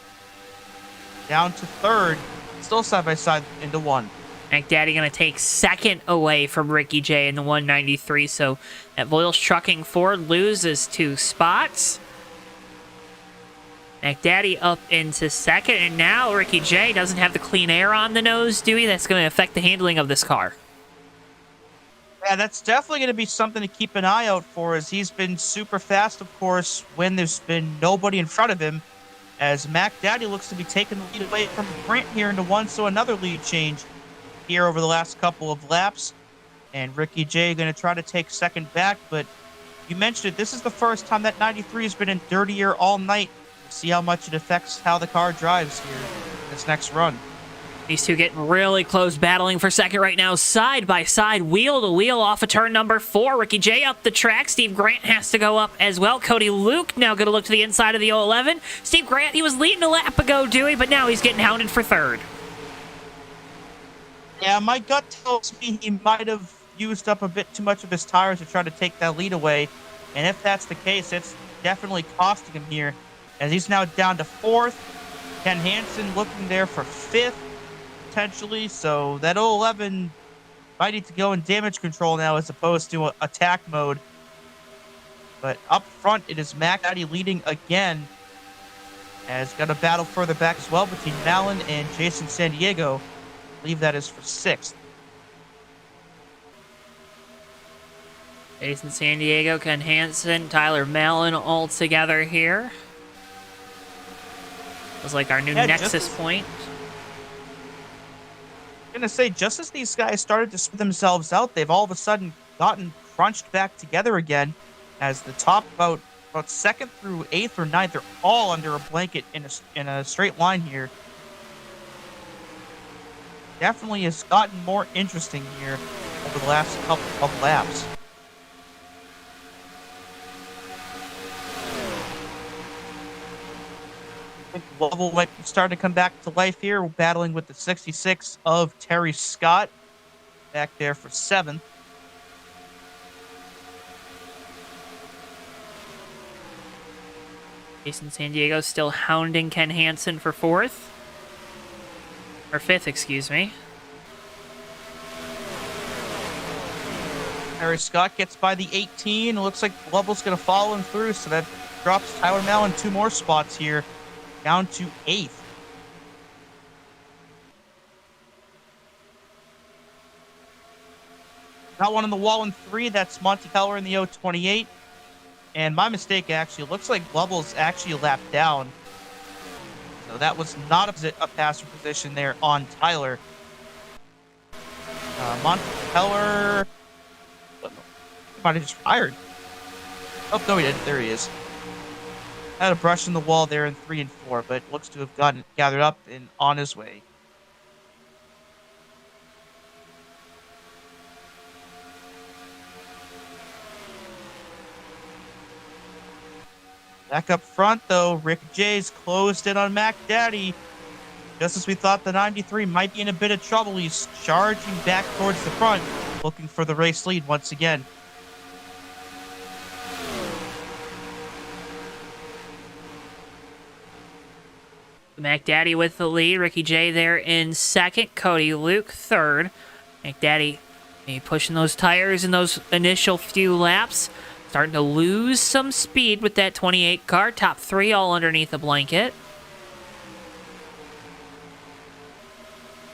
down to 3rd, still side by side into 1. Mac Daddy going to take 2nd away from Ricky J in the 193, so that Voiles Trucking Ford loses 2 spots. Mac Daddy up into 2nd, and now Ricky J doesn't have the clean air on the nose, Dewey. That's going to affect the handling of this car. Yeah, that's definitely going to be something to keep an eye out for, as he's been super fast, of course, when there's been nobody in front of him, as Mac Daddy looks to be taking the lead away from Grant here into 1, so another lead change here over the last couple of laps, and Ricky J going to try to take 2nd back, but you mentioned it, this is the first time that 93 has been in dirtier all night. See how much it affects how the car drives here in this next run. These two getting really close, battling for 2nd right now, side by side, wheel to wheel off of turn number 4. Ricky J up the track. Steve Grant has to go up as well. Cody Luke now going to look to the inside of the 011. Steve Grant, he was leading a lap ago, Dewey, but now he's getting hounded for 3rd. Yeah, my gut tells me he might have used up a bit too much of his tires to try to take that lead away. And if that's the case, it's definitely costing him here, as he's now down to 4th. Ken Hansen looking there for 5th, potentially. So that 011 might need to go in damage control now as opposed to attack mode. But up front, it is Mac Daddy leading again, as got a battle further back as well between Mallon and Jason San Diego. I believe that is for 6th. Jason San Diego, Ken Hansen, Tyler Mallon all together here. Was like our new nexus point. I'm going to say, just as these guys started to split themselves out, they've all of a sudden gotten crunched back together again, as the top about 2nd through 8th or 9th are all under a blanket in a straight line here. Definitely has gotten more interesting here over the last couple of laps. I think Lovell might be starting to come back to life here. We're battling with the 66 of Terry Scott back there for 7th. Jason San Diego still hounding Ken Hansen for 4th. Or 5th, excuse me. Terry Scott gets by the 18. It looks like Lovell's going to follow him through, so that drops Tyler Mallon 2 more spots here, down to 8th. Got one on the wall in 3. That's Monty Keller in the 028. And my mistake, actually. It looks like Lovell's actually lapped down. So that was not a passer position there on Tyler. Monty Keller might have just fired. Oh, no, he didn't. There he is. Had a brush in the wall there in 3 and 4, but looks to have gotten gathered up and on his way. Back up front, though, Rick J's closed in on Mac Daddy. Just as we thought the 93 might be in a bit of trouble, he's charging back towards the front, looking for the race lead once again. McDaddy with the lead. Ricky J there in second. Cody Luke third. McDaddy maybe pushing those tires in those initial few laps. Starting to lose some speed with that 28 car. Top three all underneath the blanket.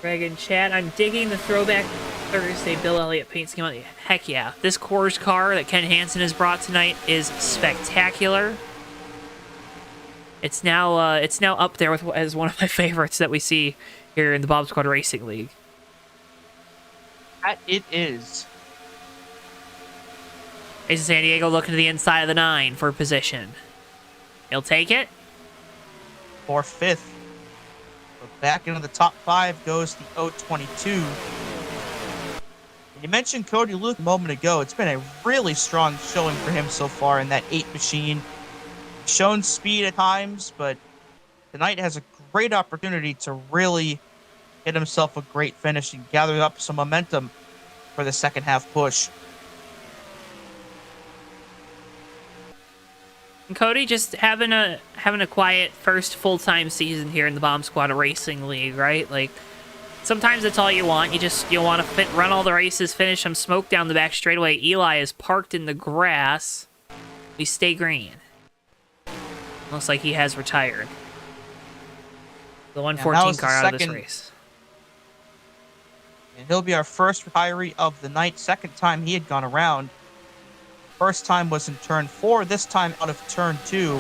Greg and Chad, I'm digging the throwback Thursday Bill Elliott paint scheme. Heck yeah. This Coors car that Ken Hansen has brought tonight is spectacular. It's now up there with as one of my favorites that we see here in the Bob Squad Racing League. It is. Jason San Diego looking to the inside of the 9 for position. He'll take it. For 5th. So back into the top 5 goes the 022. You mentioned Cody Luke a moment ago. It's been a really strong showing for him so far in that 8 machine. Shown speed at times, but tonight has a great opportunity to really get himself a great finish and gather up some momentum for the second half push. And Cody just having a quiet first full-time season here in the Bomb Squad Racing League, right? Like, sometimes that's all you want. You want to run all the races, finish them, smoke down the back straightaway. Eli is parked in the grass. We stay green. Looks like he has retired. The 114 car out of this race. And he'll be our first retiree of the night. Second time he had gone around. First time was in turn 4. This time out of turn 2.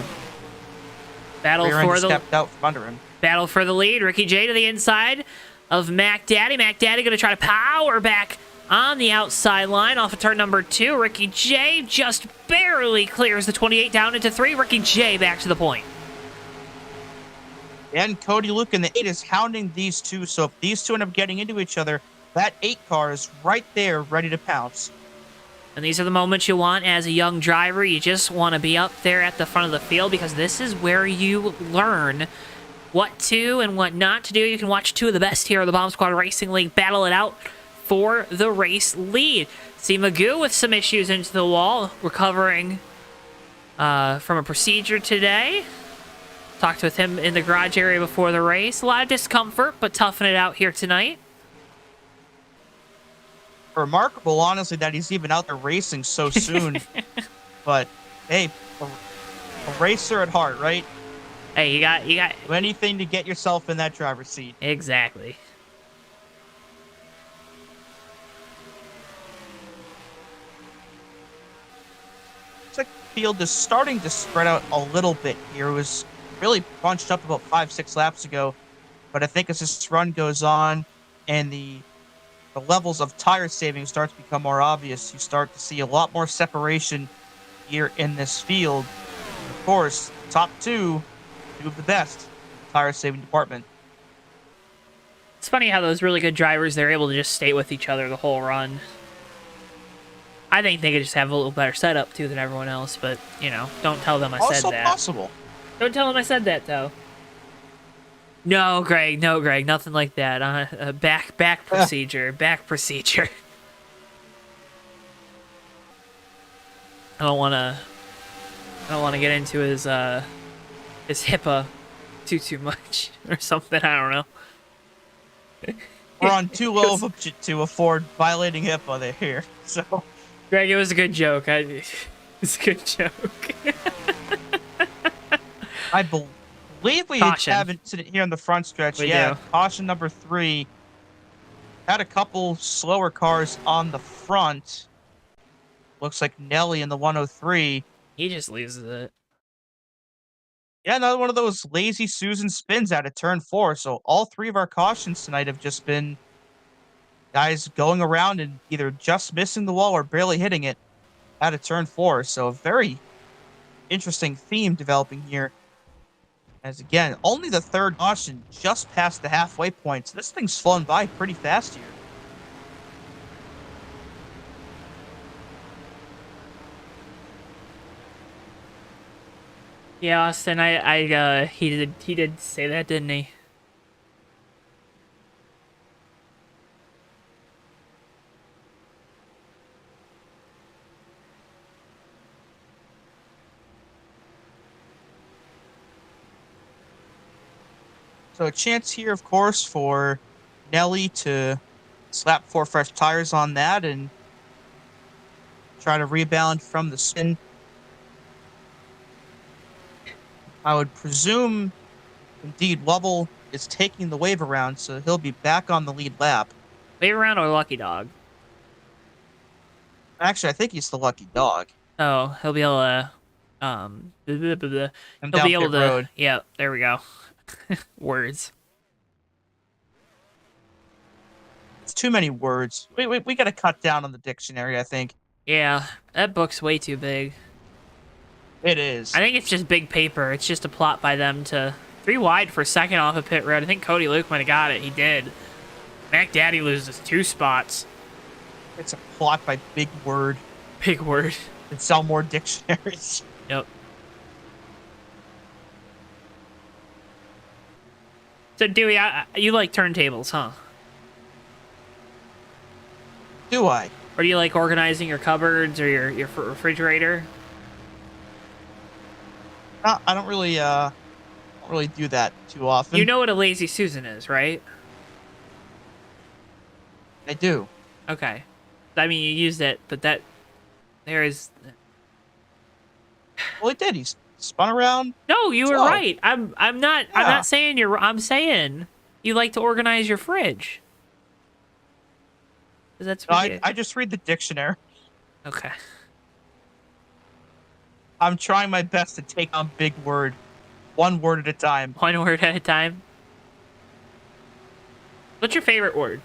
Battle for the stepped out from under him. Battle for the lead. Ricky J to the inside of McDaddy. McDaddy going to try to power back on the outside line off of turn number 2. Ricky J just barely clears the 28 down into 3. Ricky J back to the point. And Cody Luke in the 8 is hounding these two. So if these two end up getting into each other, that 8 car is right there ready to pounce. And these are the moments you want as a young driver. You just want to be up there at the front of the field because this is where you learn what to and what not to do. You can watch two of the best here of the Bomb Squad Racing League battle it out for the race lead. See Magoo with some issues into the wall, recovering from a procedure today. Talked with him in the garage area before the race. A lot of discomfort, but toughing it out here tonight. Remarkable, honestly, that he's even out there racing so soon. But hey, a racer at heart, right? Hey, you got do anything to get yourself in that driver's seat. Exactly. Looks like the field is starting to spread out a little bit here. It was really bunched up about 5-6 laps ago, but I think as this run goes on and the levels of tire saving start to become more obvious, you start to see a lot more separation here in this field. And of course, top two of the best in the tire saving department. It's funny how those really good drivers, they're able to just stay with each other the whole run. I think they could just have a little better setup, too, than everyone else, but, you know, don't tell them I said that. Also possible. Don't tell them I said that, though. No, Greg, nothing like that. Back procedure, back procedure. I don't want to get into his HIPAA too much or something. I don't know. We're on too low of a budget to afford violating HIPAA there here. So, Greg, it was a good joke. It's a good joke. I believe we have it sitting here on the front stretch. We do. Caution number 3. Had a couple slower cars on the front. Looks like Nelly in the 103. He just loses it. Yeah, another one of those lazy Susan spins out of turn 4. So all 3 of our cautions tonight have just been guys going around and either just missing the wall or barely hitting it out of turn 4. So a very interesting theme developing here. As again, only the 3rd caution just past the halfway point. So this thing's flown by pretty fast here. Yeah, Austin, he did say that, didn't he? So a chance here, of course, for Nelly to slap 4 fresh tires on that and try to rebound from the spin. I would presume, indeed, Lovell is taking the wave around, so he'll be back on the lead lap. Wave around or lucky dog? Actually, I think he's the lucky dog. Oh, he'll be able to, blah, blah, blah, blah. I'm He'll down be able pit to, road. yeah, there we go. Words. It's too many words. We got to cut down on the dictionary, I think. Yeah, that book's way too big. It is. I think it's just big paper. It's just a plot by them to 3 wide for second off of pit road. I think Cody Luke might have got it. He did. Mac Daddy loses 2 spots. It's a plot by Big Word Big word. and sell more dictionaries. Yep. So Dewey, you like turntables, huh? Do I? Or do you like organizing your cupboards or your refrigerator? I don't really do that too often. You know what a lazy Susan is, right? I do. Okay. I mean, you used it, but there is. Well, he did. He spun around. No, you were Slow. right. I'm not. I'm Yeah. not saying you're. I'm saying you like to organize your fridge. 'Cause that's what you- I just read the dictionary. Okay. I'm trying my best to take on Big Word, 1 word at a time. 1 word at a time. What's your favorite word?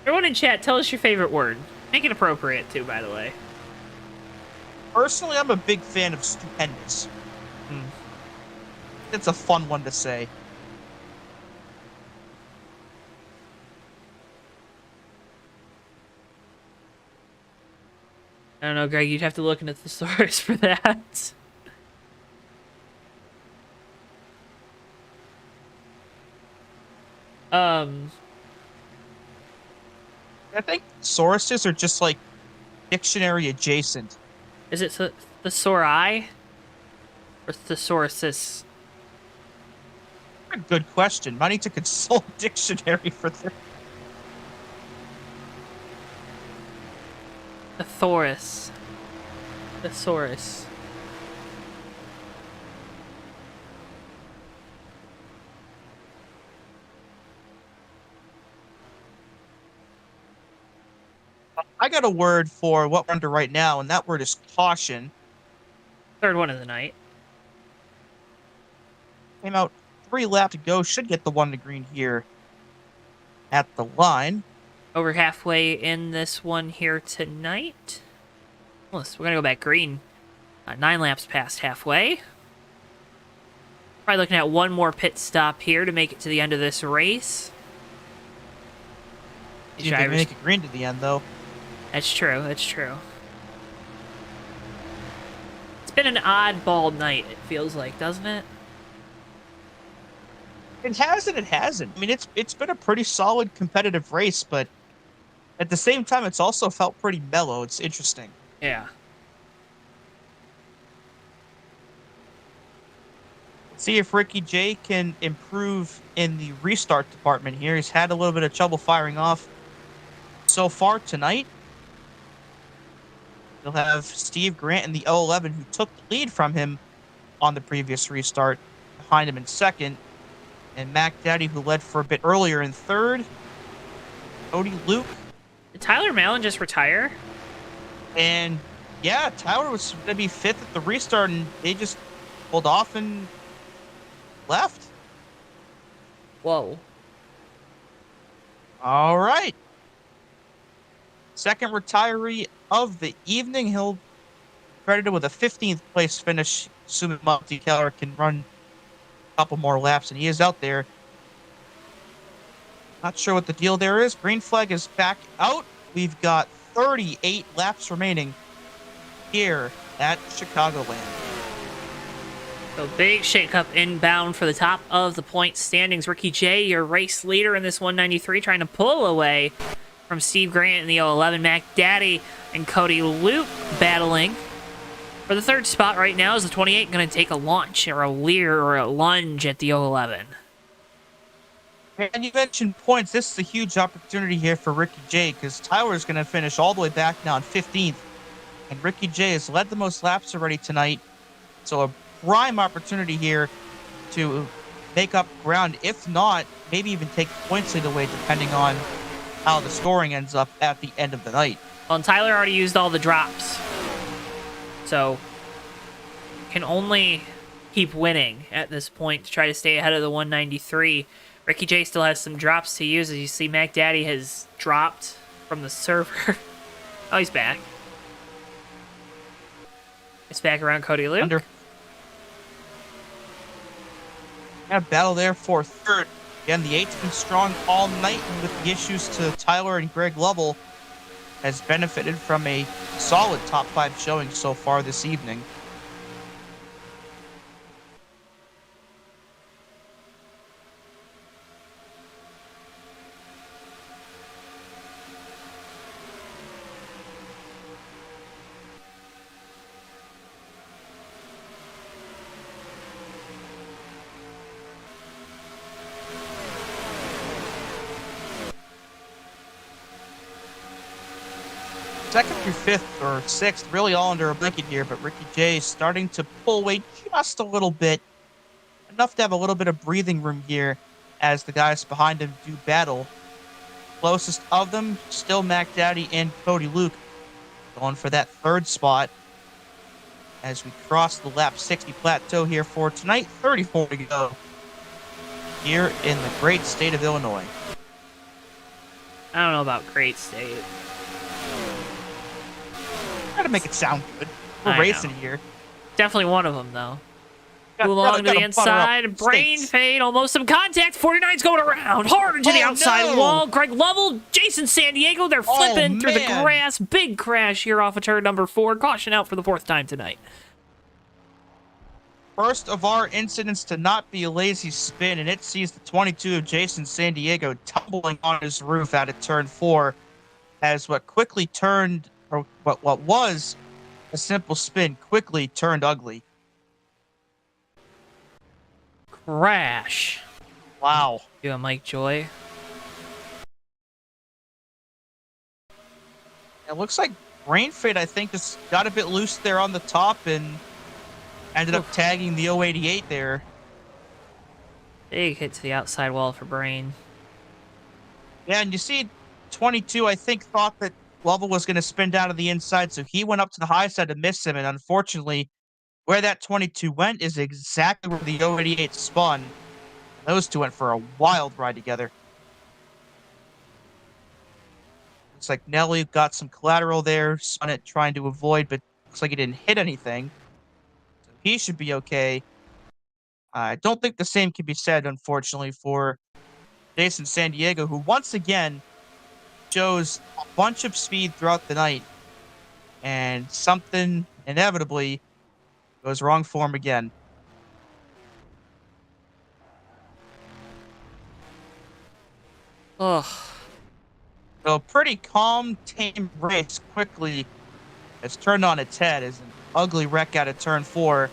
Everyone in chat, tell us your favorite word. Make it appropriate too, by the way. Personally, I'm a big fan of stupendous. It's a fun one to say. I don't know, Greg. You'd have to look into the thesaurus for that. I think thesauruses are just like dictionary adjacent. Is it thesauri or thesauruses? A good question. Might need to consult a dictionary for this. Thesaurus. Thesaurus. I got a word for what we're under right now, and that word is caution. Third one of the night. Came out 3 laps to go. Should get the 1 to green here at the line. Over halfway in this one here tonight. Well, we're going to go back green. 9 laps past halfway. Probably looking at 1 more pit stop here to make it to the end of this race. These You can drivers- make it green to the end, though. That's true. That's true. It's been an oddball night, it feels like, doesn't it? It has and it hasn't. I mean, it's been a pretty solid competitive race, but at the same time, it's also felt pretty mellow. It's interesting. Yeah. Let's see if Ricky J can improve in the restart department here. He's had a little bit of trouble firing off so far tonight. He'll have Steve Grant in the 011, who took the lead from him on the previous restart, behind him in second. And Mac Daddy, who led for a bit earlier, in third. Cody Luke. Did Tyler Mallon just retire? And yeah, Tyler was going to be 5th at the restart, and they just pulled off and left. Whoa. All right. Second retiree of the evening. He'll be credited with a 15th place finish, assuming Monty Keller can run a couple more laps, and he is out there. Not sure what the deal there is. Green flag is back out. We've got 38 laps remaining here at Chicagoland. So big shakeup inbound for the top of the point standings. Ricky J, your race leader in this 193, trying to pull away from Steve Grant in the 011. Mac Daddy and Cody Luke battling For the third spot right now is the 28 going to take a launch or a leer or a lunge at the 011. And you mentioned points. This is a huge opportunity here for Ricky J because Tyler's going to finish all the way back now in 15th. And Ricky J has led the most laps already tonight. So a prime opportunity here to make up ground. If not, maybe even take points lead away depending on how the scoring ends up at the end of the night. Well, and Tyler already used all the drops. So can only keep winning at this point to try to stay ahead of the 193. Ricky J still has some drops to use. As you see, Mac Daddy has dropped from the server. Oh, he's back. It's back around Cody Luke. Battle there for third. Again, the 8's been strong all night, and with the issues to Tyler and Greg Lovell, has benefited from a solid top 5 showing so far this evening. Second through 5th or 6th, really all under a blanket here, but Ricky J starting to pull away just a little bit. Enough to have a little bit of breathing room here as the guys behind him do battle. Closest of them, still Mac Daddy and Cody Luke, going for that third spot as we cross the lap 60 plateau here for tonight. 34 to go here in the great state of Illinois. I don't know about great state. Try to make it sound good. We're I racing know. here. Definitely one of them, though. Gotta- Move along gotta- to the gotta butter up inside. Brain states. fade. Almost some contact. 49's going around. Hard into the Oh, outside no. wall. Greg Lovell, Jason San Diego. They're flipping through the man. grass. Big crash here off of turn number 4. Caution out for the 4th time tonight. First of our incidents to not be a lazy spin, and it sees the 22 of Jason San Diego tumbling on his roof out of turn 4 as what quickly turned, or what was a simple spin, quickly turned ugly. Crash. Wow. Doing Mike Joy. It looks like Brain Fade, I think, just got a bit loose there on the top and ended up tagging the 088 there. Big hit to the outside wall for Brain. Yeah, and you see 22, I think, thought that Lovell was going to spin down to the inside, so he went up to the high side to miss him, and unfortunately, where that 22 went is exactly where the 088 spun. Those two went for a wild ride together. Looks like Nelly got some collateral there, spun it trying to avoid, but looks like he didn't hit anything. So he should be okay. I don't think the same can be said, unfortunately, for Jason San Diego, who once again shows a bunch of speed throughout the night, and something inevitably goes wrong for him again. Ugh. So a pretty calm, tame race quickly has turned on its head as an ugly wreck out of turn 4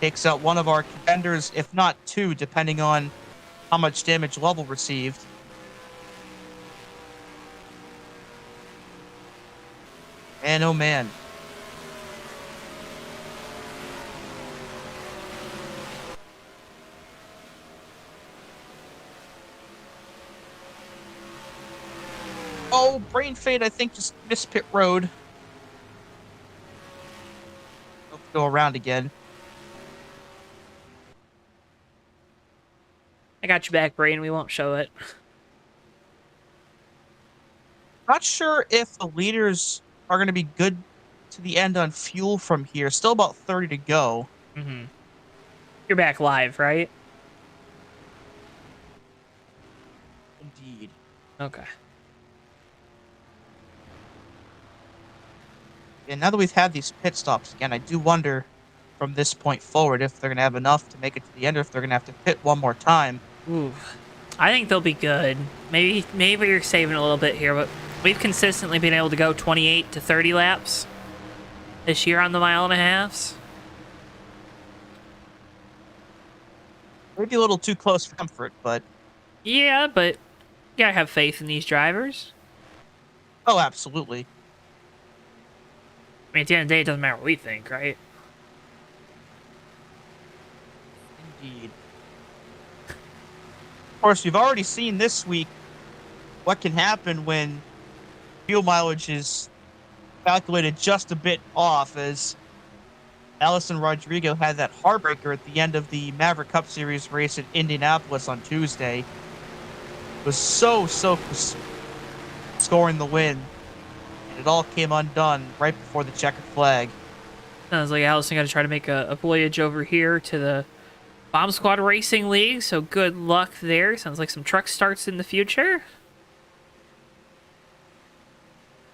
takes out one of our contenders, if not 2, depending on how much damage Lovell received. Man, oh man. Oh, Brain Fade, I think, just missed pit road. Let's go around again. I got you back, Brain. We won't show it. Not sure if the leaders are going to be good to the end on fuel from here. Still about 30 to go. Mm-hmm. You're back live, right? Indeed. Okay. And now that we've had these pit stops again, I do wonder from this point forward if they're going to have enough to make it to the end or if they're going to have to pit one more time. Ooh. I think they'll be good. Maybe you're saving a little bit here, but we've consistently been able to go 28 to 30 laps this year on the 1.5 miles. Maybe a little too close for comfort, but Yeah, but you gotta have faith in these drivers. oh, absolutely. I mean, at the end of the day, it doesn't matter what we think, right? Indeed. Of course, we've already seen this week what can happen when fuel mileage is calculated just a bit off, as Allison Rodrigo had that heartbreaker at the end of the Maverick Cup Series race at Indianapolis on Tuesday. It was so close scoring the win, and it all came undone right before the checkered flag. Sounds like Allison got to try to make a voyage over here to the Bomb Squad Racing League, so good luck there. Sounds like some truck starts in the future.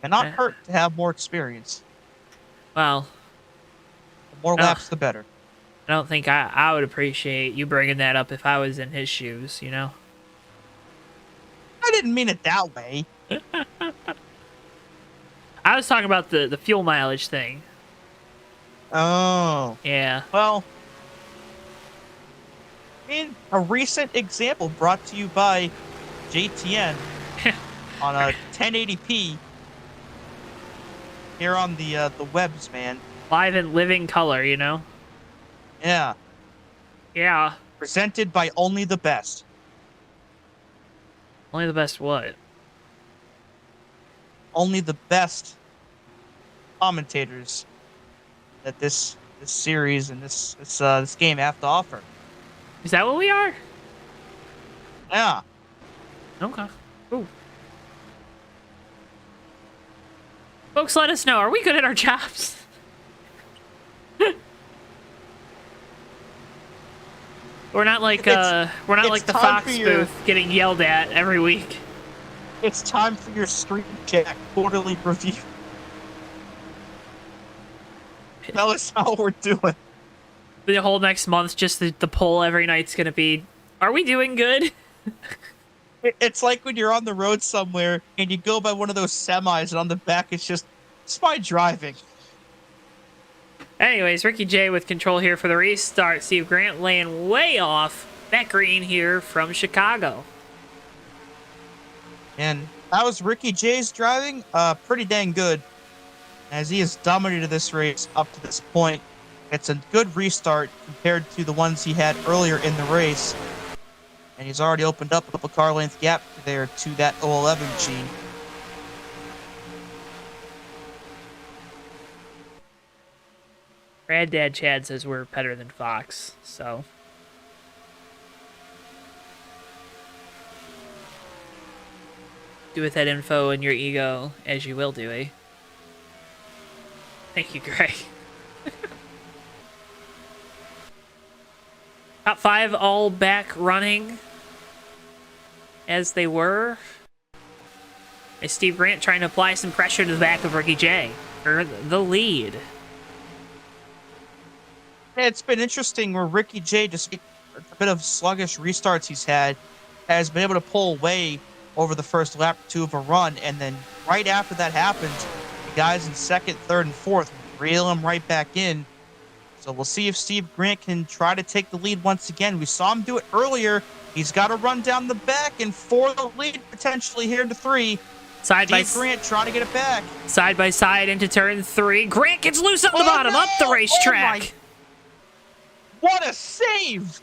Cannot hurt to have more experience. Well, The more laps, the better. I don't think I would appreciate you bringing that up if I was in his shoes, you know? I didn't mean it that way. I was talking about the fuel mileage thing. Oh. Yeah. Well, I mean, a recent example brought to you by JTN on a 1080p here on the webs, man. Live in living color, you know? Yeah. Yeah. Presented by only the best. Only the best what? Only the best commentators that this series and this game have to offer. Is that what we are? Yeah. Okay. Ooh. Folks, let us know. Are we good at our jobs? We're not like the Fox booth getting yelled at every week. It's time for your Street Check quarterly review. Tell us how we're doing. The whole next month, just the poll every night's gonna be, are we doing good? It's like when you're on the road somewhere and you go by one of those semis and on the back it's just, it's my driving. Anyways, Ricky J with control here for the restart. Steve Grant laying way off. Matt Green here from Chicago. And how was Ricky J's driving? Pretty dang good, as he has dominated this race up to this point. It's a good restart compared to the ones he had earlier in the race. And he's already opened up a car length gap there to that 011 G. Brad Dad Chad says we're better than Fox, so. Do with that info and your ego as you will, Dewey. Thank you, Greg. Top 5 all back running as they were. Is Steve Grant trying to apply some pressure to the back of Ricky J for the lead? Yeah, it's been interesting where Ricky J, despite a bit of sluggish restarts he's had, has been able to pull away over the first lap or two of a run, and then right after that happens, the guys in second, third, and fourth reel him right back in. So we'll see if Steve Grant can try to take the lead once again. We saw him do it earlier. He's got to run down the back and for the lead potentially here to 3. Steve Grant trying to get it back. Side by side into turn 3. Grant gets loose on the bottom, up the racetrack. What a save!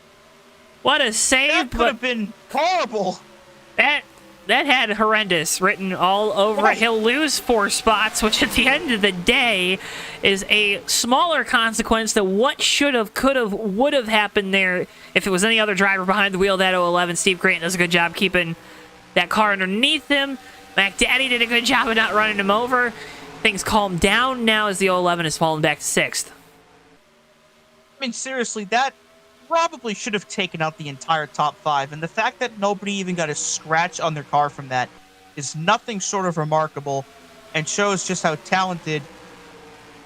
What a save! That could have been horrible. That had horrendous written all over it. He'll lose 4 spots, which at the end of the day is a smaller consequence than what should have, could have, would have happened there if it was any other driver behind the wheel. That 011, Steve Grant does a good job keeping that car underneath him. Mac Daddy did a good job of not running him over. Things calmed down now as the 011 has fallen back to 6th. I mean, seriously, that probably should have taken out the entire top 5, and the fact that nobody even got a scratch on their car from that is nothing short of remarkable and shows just how talented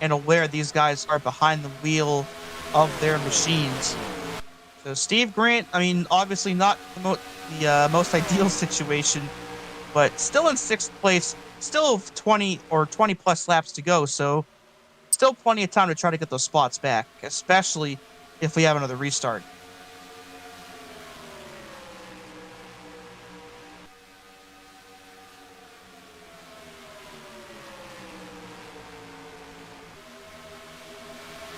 and aware these guys are behind the wheel of their machines. So Steve Grant, I mean, obviously not the most ideal situation, but still in 6th place, still 20 or 20 plus laps to go, so still plenty of time to try to get those spots back, especially if we have another restart.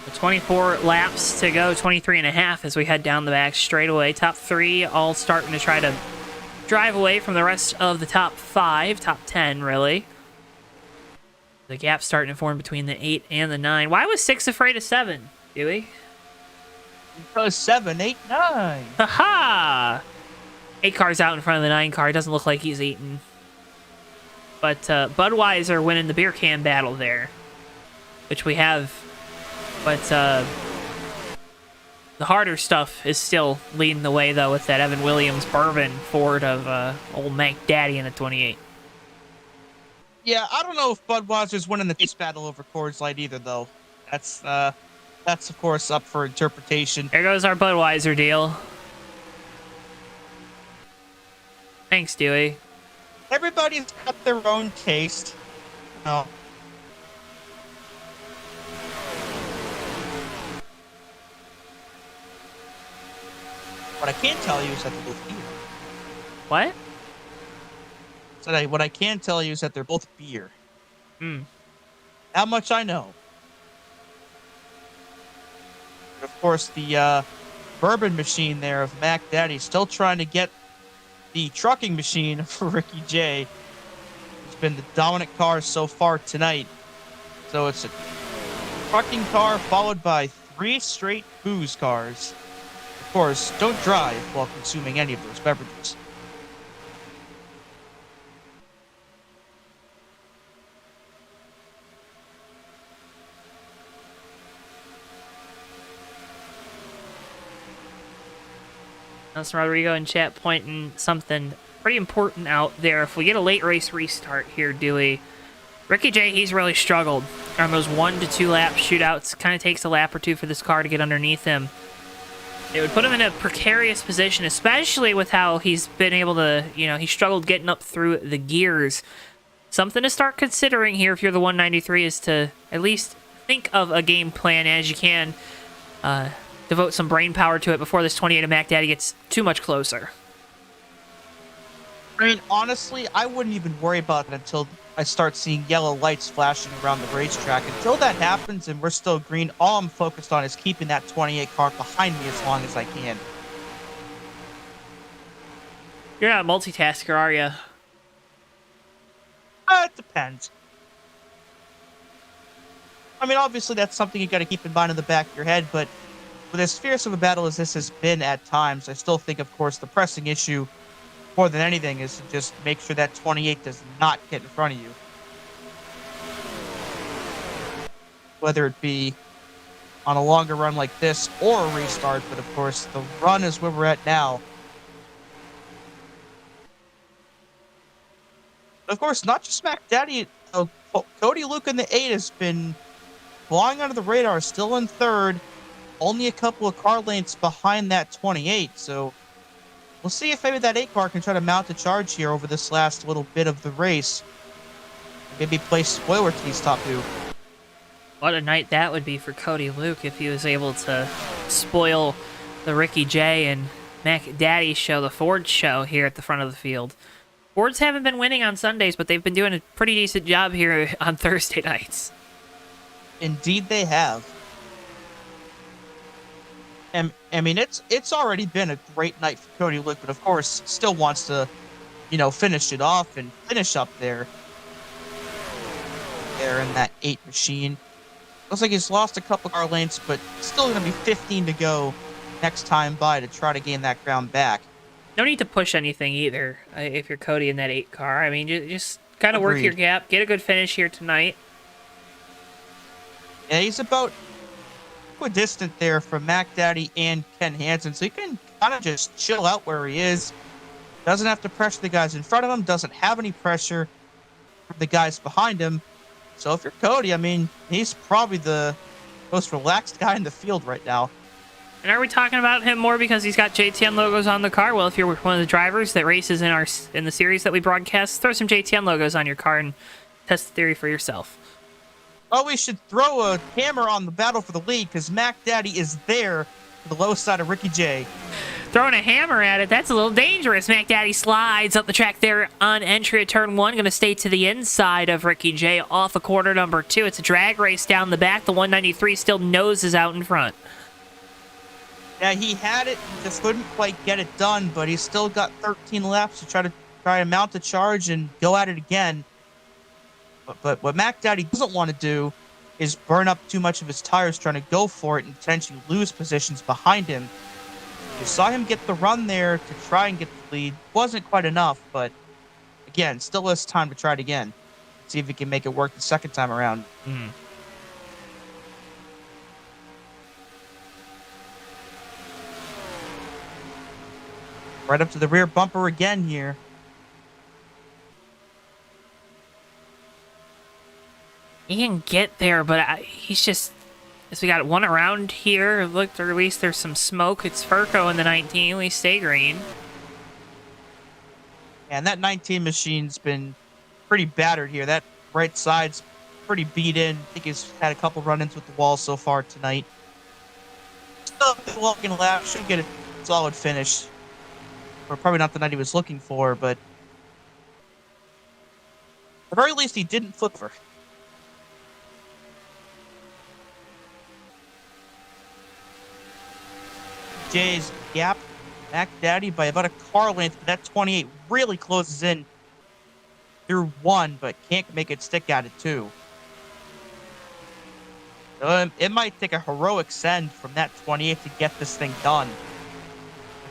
The 24 laps to go, 23 and a half as we head down the back straightaway. Top 3 all starting to try to drive away from the rest of the top 5, top 10 really. The gap starting to form between the 8 and the 9. Why was 6 afraid of 7, Dewey? Because 7, 8, 9. Haha! 8 cars out in front of the 9 car. Doesn't look like he's eaten. But Budweiser winning the beer can battle there, which we have. But the harder stuff is still leading the way, though, with that Evan Williams Bourbon Ford of old Mac Daddy in a 28. Yeah, I don't know if Budweiser's winning the taste battle over Coors Light either, though. That's of course up for interpretation. There goes our Budweiser deal. Thanks, Dewey. Everybody's got their own taste. No. What I can tell you is that they're both beer. What? So what I can tell you is that they're both beer. Hmm. How much I know. Of course, the bourbon machine there of Mac Daddy still trying to get the trucking machine for Ricky J. It's been the dominant car so far tonight. So it's a trucking car followed by 3 straight booze cars. Of course, don't drive while consuming any of those beverages. Nelson Rodrigo in chat pointing something pretty important out there. If we get a late race restart here, Dewey, Ricky J, he's really struggled on those 1 to 2 lap shootouts. Kind of takes a lap or two for this car to get underneath him. It would put him in a precarious position, especially with how he's been able to, he struggled getting up through the gears. Something to start considering here if you're the 193 is to at least think of a game plan as you can. Devote some brain power to it before this 28 of Mac Daddy gets too much closer. I mean, honestly, I wouldn't even worry about it until I start seeing yellow lights flashing around the racetrack. Until that happens and we're still green, all I'm focused on is keeping that 28 car behind me as long as I can. You're not a multitasker, are you? It depends. I mean, obviously that's something you got to keep in mind in the back of your head, but with as fierce of a battle as this has been at times, I still think, of course, the pressing issue more than anything is to just make sure that 28 does not get in front of you. Whether it be on a longer run like this or a restart, but of course the run is where we're at now. Of course, not just Mac Daddy, Cody Luke in the 8 has been flying under the radar, still in 3rd, only a couple of car lengths behind that 28, so we'll see if maybe that 8 car can try to mount a charge here over this last little bit of the race. Maybe play spoiler to these top 2. What a night that would be for Cody Luke if he was able to spoil the Ricky J and Mac Daddy show, the Ford show here at the front of the field. Fords haven't been winning on Sundays, but they've been doing a pretty decent job here on Thursday nights. Indeed they have. And I mean, it's already been a great night for Cody Luke, but of course, still wants to, finish it off and finish up there in that 8 machine. Looks like he's lost a couple car lengths, but still going to be 15 to go next time by to try to gain that ground back. No need to push anything either if you're Cody in that 8 car. I mean, just kind of work your gap, get a good finish here tonight. Yeah, he's about equidistant there from Mac Daddy and Ken Hansen, so he can kind of just chill out where he is. Doesn't have to pressure the guys in front of him, doesn't have any pressure from the guys behind him. So if you're Cody, I mean, he's probably the most relaxed guy in the field right now. And are we talking about him more because he's got JTN logos on the car? Well, if you're one of the drivers that races in the series that we broadcast, throw some JTN logos on your car and test the theory for yourself. Oh, we should throw a camera on the battle for the lead because Mac Daddy is there to the low side of Ricky J. Throwing a hammer at it, that's a little dangerous. Mac Daddy slides up the track there on entry at turn 1. Going to stay to the inside of Ricky J off of corner number 2. It's a drag race down the back. The 193 still noses out in front. Yeah, he had it, just couldn't quite get it done, but he's still got 13 laps to try to mount a charge and go at it again. But what Mac Daddy doesn't want to do is burn up too much of his tires trying to go for it and potentially lose positions behind him. You saw him get the run there to try and get the lead. Wasn't quite enough, but again, still has time to try it again. See if he can make it work the second time around. Right up to the rear bumper again here. He can get there, but he's just... As we got one around here, look, or at least there's some smoke. It's Furco in the 19. We stay green. And that 19 machine's been pretty battered here. That right side's pretty beat in. I think he's had a couple run-ins with the wall so far tonight. Still walking lap, should get a solid finish. Or probably not the night he was looking for, but at the very least he didn't flip over. Jay's gap Mac Daddy by about a car length, but that 28 really closes in through 1, but can't make it stick out at 2. It might take a heroic send from that 28 to get this thing done.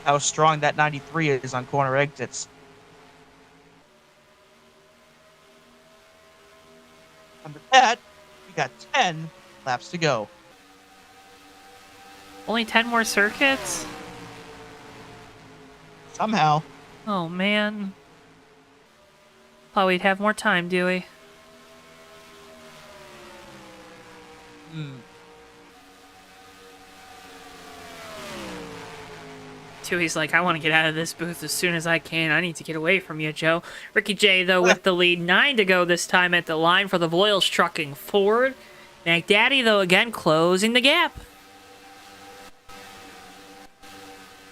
How strong that 93 is on corner exits. Under that, we got 10 laps to go. Only 10 more circuits? Somehow. Oh, man. Thought we'd have more time, do we? Dewey's like, I want to get out of this booth as soon as I can. I need to get away from you, Joe. Ricky J, though, with the lead. 9 to go this time at the line for the Voiles trucking forward. Mac Daddy, though, again, closing the gap.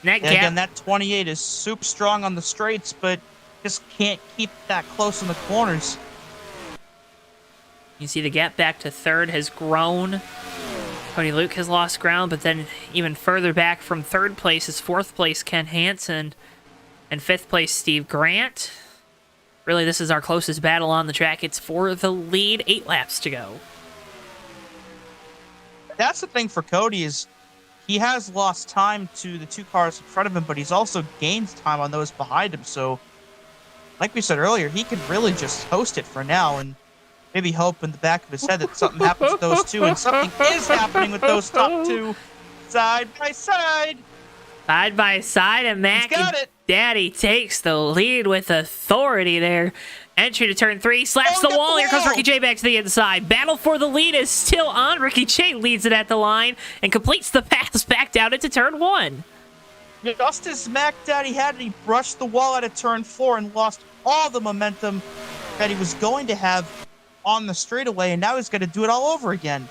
Again, that 28 is super strong on the straights, but just can't keep that close in the corners. You see the gap back to third has grown. Cody Luke has lost ground, but then even further back from third place is fourth place Ken Hansen and fifth place Steve Grant. Really, this is our closest battle on the track. It's for the lead. 8 laps to go. That's the thing for Cody is he has lost time to the 2 cars in front of him, but he's also gained time on those behind him. So, like we said earlier, he can really just host it for now and maybe hope in the back of his head that something happens with those 2, and something is happening with those top 2 side by side. Side by side, and Mac Daddy takes the lead with authority there. Entry to turn 3, slaps the wall. Here comes Ricky J back to the inside. Battle for the lead is still on. Ricky J leads it at the line and completes the pass back down into turn 1. Just as Mac Daddy had it, he brushed the wall out of turn 4 and lost all the momentum that he was going to have on the straightaway, and now he's going to do it all over again.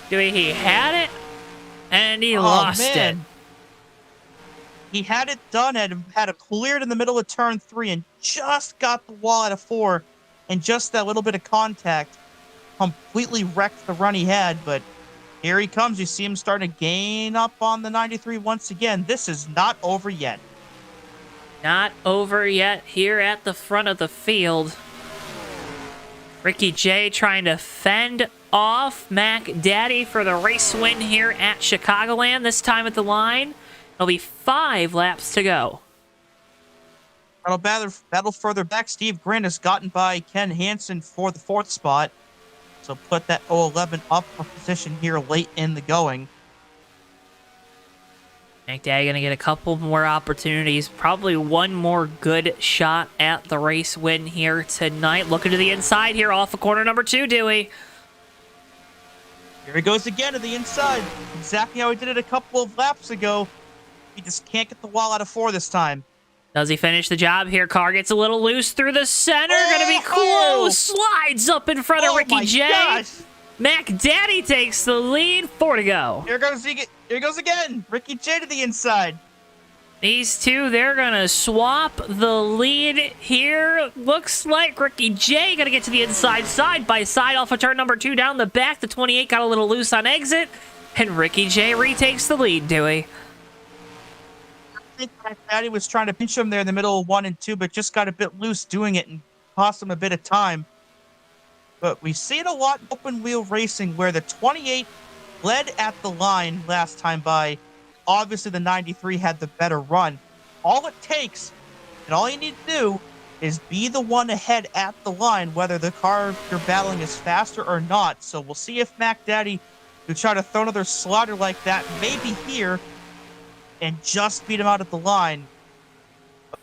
He had it, and he lost it. He had it done, had it cleared in the middle of turn 3, and just got the wall out of 4, and just that little bit of contact completely wrecked the run he had. But here he comes. You see him starting to gain up on the 93 once again. This is not over yet. Not over yet here at the front of the field. Ricky J trying to fend off Mac Daddy for the race win here at Chicagoland, this time at the line. It'll be 5 laps to go. Battle further back. Steve Grant has gotten by Ken Hansen for the 4th spot. So put that 011 up for position here late in the going. Mac Daddy going to get a couple more opportunities. Probably one more good shot at the race win here tonight. Looking to the inside here off of corner number 2, Dewey. Here he goes again to the inside. Exactly how he did it a couple of laps ago. He just can't get the wall out of 4 this time. Does he finish the job here? Car gets a little loose through the center. Gonna be close. Slides up in front of Ricky J. Gosh. Mac Daddy takes the lead. 4 to go. Here goes again. Ricky J to the inside. These two, they're going to swap the lead here. Looks like Ricky J going to get to the inside side by side off of turn number 2 down the back. The 28 got a little loose on exit, and Ricky J retakes the lead, Dewey. I think Daddy was trying to pinch him there in the middle of 1 and 2, but just got a bit loose doing it and cost him a bit of time. But we see it a lot in open wheel racing where the 28 led at the line last time by. Obviously, the 93 had the better run. All it takes, and all you need to do, is be the one ahead at the line, whether the car you're battling is faster or not. So we'll see if Mac Daddy will try to throw another slaughter like that, maybe here, and just beat him out at the line.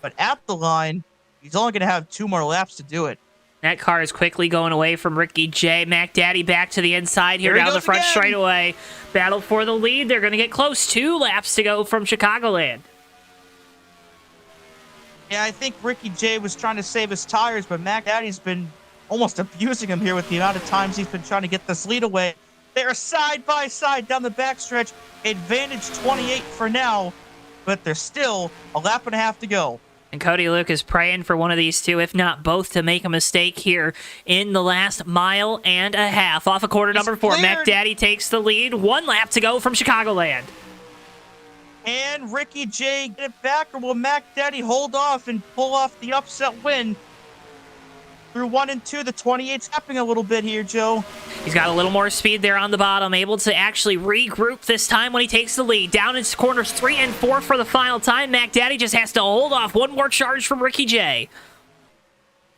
But at the line, he's only going to have 2 more laps to do it. That car is quickly going away from Ricky J. Mac Daddy back to the inside here down the front straightaway. Battle for the lead. They're going to get close. 2 laps to go from Chicagoland. Yeah, I think Ricky J was trying to save his tires, but Mac Daddy's been almost abusing him here with the amount of times he's been trying to get this lead away. They're side by side down the backstretch. Advantage 28 for now, but there's still a lap and a half to go. And Cody Luke is praying for one of these two, if not both, to make a mistake here in the last mile and a half. Off of quarter number 4, Mac Daddy takes the lead. 1 lap to go from Chicagoland. And Ricky J get it back, or will Mac Daddy hold off and pull off the upset win? Through 1 and 2, the 28's tapping a little bit here, Joe. He's got a little more speed there on the bottom, able to actually regroup this time when he takes the lead. Down into corners 3 and 4 for the final time. Mac Daddy just has to hold off 1 more charge from Ricky J.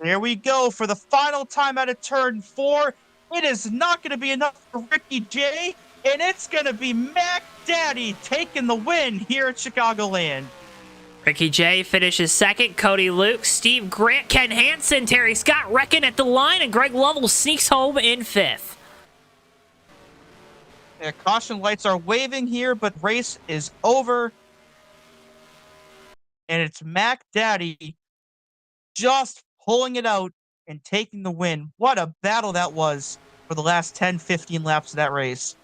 There we go for the final time out of turn 4. It is not going to be enough for Ricky J, and it's going to be Mac Daddy taking the win here at Chicagoland. Ricky J finishes second. Cody Luke, Steve Grant, Ken Hansen, Terry Scott wrecking at the line, and Greg Lovell sneaks home in 5th. Yeah, caution lights are waving here, but race is over. And it's Mac Daddy just pulling it out and taking the win. What a battle that was for the last 10, 15 laps of that race.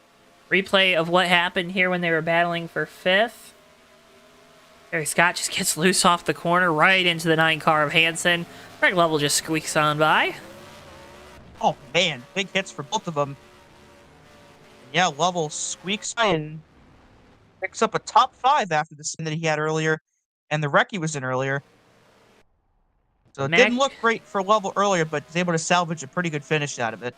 Replay of what happened here when they were battling for 5th. Terry Scott just gets loose off the corner right into the 9 car of Hansen. Greg Lovell just squeaks on by. Oh, man. Big hits for both of them. Yeah, Lovell squeaks by and picks up a top 5 after the spin that he had earlier and the wreck he was in earlier. So it didn't look great for Lovell earlier, but was able to salvage a pretty good finish out of it.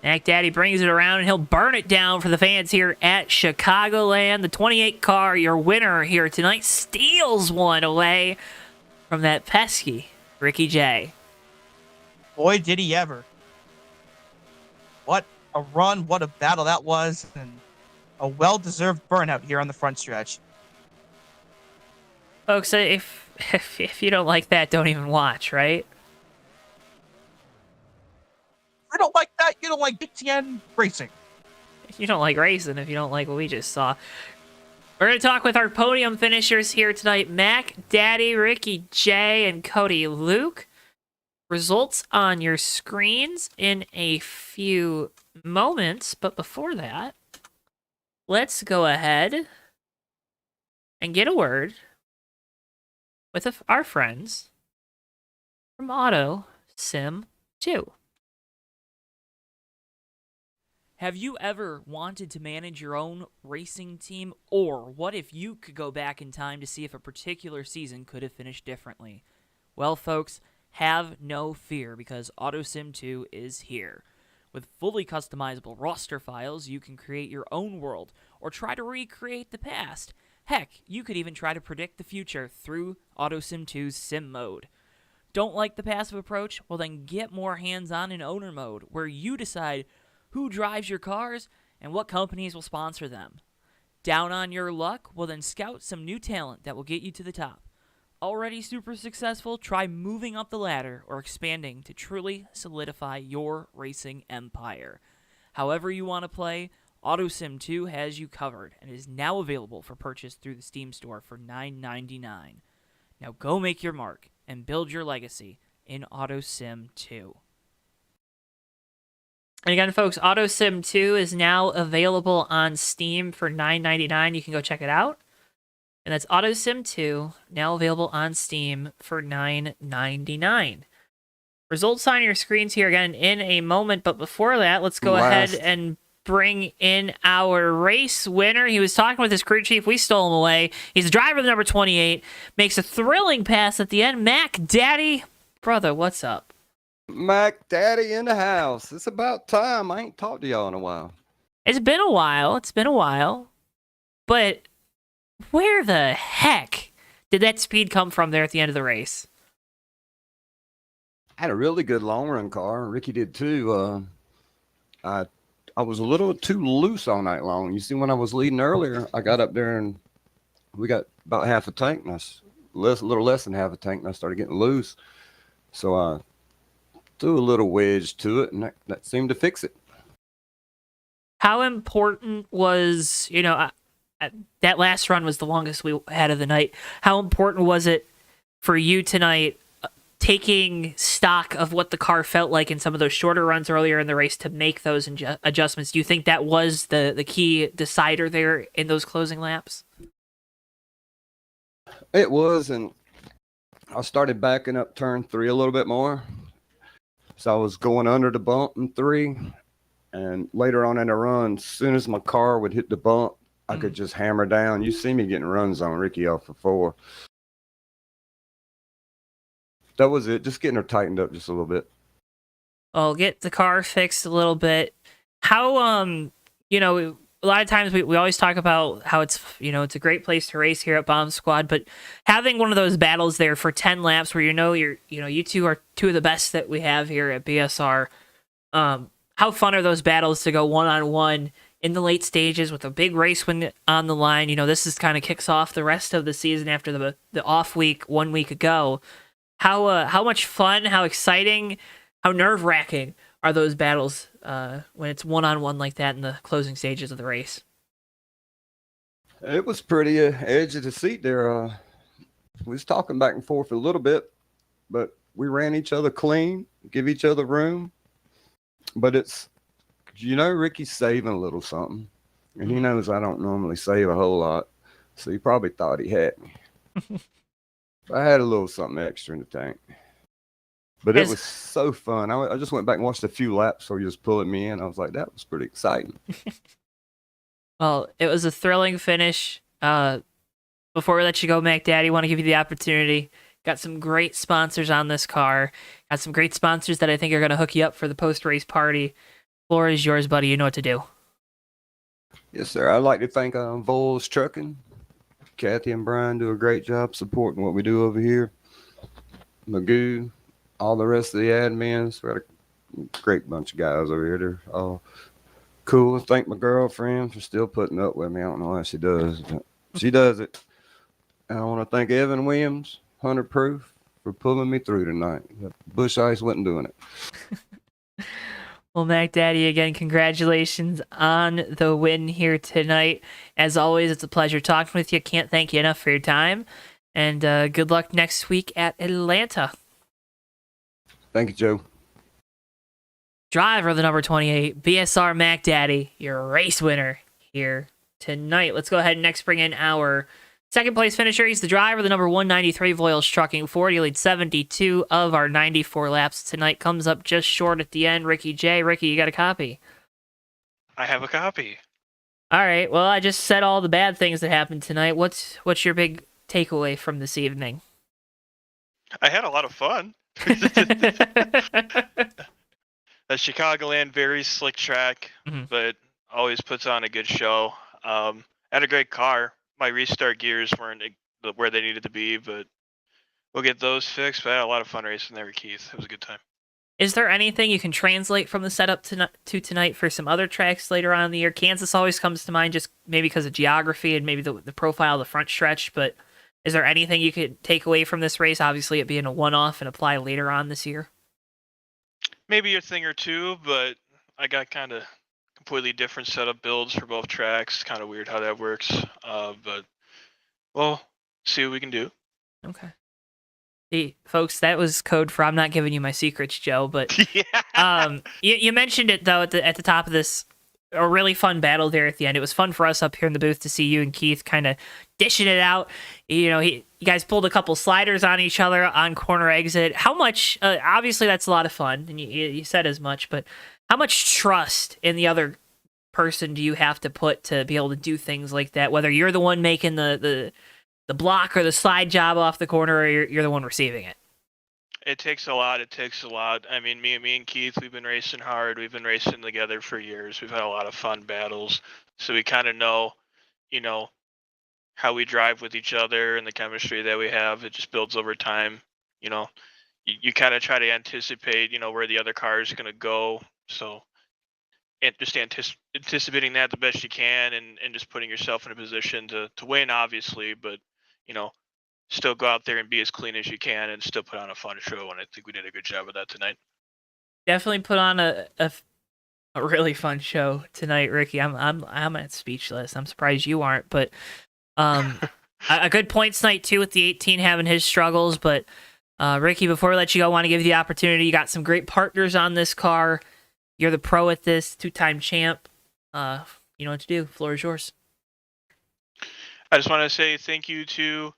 Mac Daddy brings it around, and he'll burn it down for the fans here at Chicagoland. The 28 car, your winner here tonight, steals one away from that pesky Ricky J. Boy, did he ever. What a run, what a battle that was, and a well-deserved burnout here on the front stretch. Folks, if you don't like that, don't even watch, right? If you don't like that, you don't like BTN racing. You don't like racing if you don't like what we just saw. We're going to talk with our podium finishers here tonight. Mac Daddy, Ricky J, and Cody Luke. Results on your screens in a few moments. But before that, let's go ahead and get a word with our friends from Auto Sim 2. Have you ever wanted to manage your own racing team? Or what if you could go back in time to see if a particular season could have finished differently? Well, folks, have no fear because AutoSim 2 is here. With fully customizable roster files, you can create your own world or try to recreate the past. Heck, you could even try to predict the future through AutoSim 2's Sim mode. Don't like the passive approach? Well, then get more hands-on in owner mode, where you decide who drives your cars and what companies will sponsor them. Down on your luck? Well, then scout some new talent that will get you to the top. Already super successful? Try moving up the ladder or expanding to truly solidify your racing empire. However you want to play, AutoSim 2 has you covered and is now available for purchase through the Steam store for $9.99. Now go make your mark and build your legacy in AutoSim 2. And again, folks, AutoSim 2 is now available on Steam for $9.99. You can go check it out. And that's AutoSim 2, now available on Steam for $9.99. Results on your screens here again in a moment, but before that, let's go ahead and bring in our race winner. He was talking with his crew chief. We stole him away. He's the driver of the number 28. Makes a thrilling pass at the end. Mac Daddy, brother, what's up? Mac Daddy in the house. It's about time. I ain't talked to y'all in a while. It's been a while. But where the heck did that speed come from there at the end of the race? I had a really good long run car. Ricky did too. I was a little too loose all night long. You see, when I was leading earlier, I got up there and we got about half a tank, and a little less than half a tank, and I started getting loose. So I threw a little wedge to it, and that seemed to fix it. How important was, that last run was the longest we had of the night. How important was it for you tonight, taking stock of what the car felt like in some of those shorter runs earlier in the race to make those adjustments? Do you think that was the key decider there in those closing laps? It was, and I started backing up turn 3 a little bit more. So I was going under the bump in 3, and later on in the run, as soon as my car would hit the bump, I could just hammer down. You see me getting runs on Ricky off for 4. That was it, just getting her tightened up just a little bit. Well, get the car fixed a little bit. How, a lot of times we always talk about how it's a great place to race here at Bomb Squad, but having one of those battles there for 10 laps where you two are two of the best that we have here at BSR. How fun are those battles to go one-on-one in the late stages with a big race win on the line? This is kind of kicks off the rest of the season after the off week 1 week ago. How much fun, how exciting, how nerve-wracking are those battles when it's one-on-one like that in the closing stages of the race? It was pretty edge of the seat there. We was talking back and forth a little bit, but we ran each other clean, give each other room. But it's, Ricky's saving a little something, and he knows I don't normally save a whole lot, so he probably thought he had me. I had a little something extra in the tank. But it was so fun. I just went back and watched a few laps, so he was pulling me in. I was like, that was pretty exciting. Well, it was a thrilling finish. Before we let you go, Mac Daddy, want to give you the opportunity. Got some great sponsors on this car. Got some great sponsors that I think are going to hook you up for the post-race party. Floor is yours, buddy. You know what to do. Yes, sir. I'd like to thank Vols Trucking. Kathy and Brian do a great job supporting what we do over here. Magoo, all the rest of the admins. We got a great bunch of guys over here. They're all cool. Thank my girlfriend for still putting up with me. I don't know how she does, but she does it. And I want to thank Evan Williams, 100 Proof, for pulling me through tonight. Bush Ice wasn't doing it. Well, Mac Daddy, again, congratulations on the win here tonight. As always, it's a pleasure talking with you. Can't thank you enough for your time. And good luck next week at Atlanta. Thank you, Joe. Driver of the number 28, BSR Mac Daddy, your race winner here tonight. Let's go ahead and next bring in our second place finisher. He's the driver of the number 193 Voiles Trucking Ford. He leads 72 of our 94 laps tonight. Comes up just short at the end. Ricky J. Ricky, you got a copy? I have a copy. All right. Well, I just said all the bad things that happened tonight. What's your big takeaway from this evening? I had a lot of fun. The Chicagoland, very slick track, but always puts on a good show. Had a great car. My restart gears weren't where they needed to be, but we'll get those fixed. But I had a lot of fun racing there with Keith. It was a good time. Is there anything you can translate from the setup to tonight for some other tracks later on in the year? Kansas always comes to mind just maybe because of geography and maybe the profile of the front stretch, but is there anything you could take away from this race, obviously it being a one-off, and apply later on this year? Maybe a thing or two, but I got kind of completely different setup builds for both tracks. Kind of weird how that works, but we'll see what we can do. Okay. Hey, folks, that was code for I'm not giving you my secrets, Joe. But you mentioned it though at the top of this, a really fun battle there at the end. It was fun for us up here in the booth to see you and Keith kind of dishing it out. You guys pulled a couple sliders on each other on corner exit. How much? Obviously, that's a lot of fun, and you said as much. But how much trust in the other person do you have to put to be able to do things like that? Whether you're the one making the block or the slide job off the corner, or you're the one receiving it. It takes a lot. It takes a lot. I mean, me and Keith, we've been racing hard. We've been racing together for years. We've had a lot of fun battles. So we kind of know, how we drive with each other and the chemistry that we have. It just builds over time. You kind of try to anticipate, where the other car is going to go. So and just anticipating that the best you can and just putting yourself in a position to win, obviously, but, still go out there and be as clean as you can and still put on a fun show. And I think we did a good job of that tonight. Definitely put on a really fun show tonight, Ricky. I'm at speechless. I'm surprised you aren't, but a good points night too with the 18 having his struggles. But Ricky, before we let you go, I want to give you the opportunity. You got some great partners on this car. You're the pro at this, 2-time champ. You know what to do. Floor is yours. I just want to say thank you to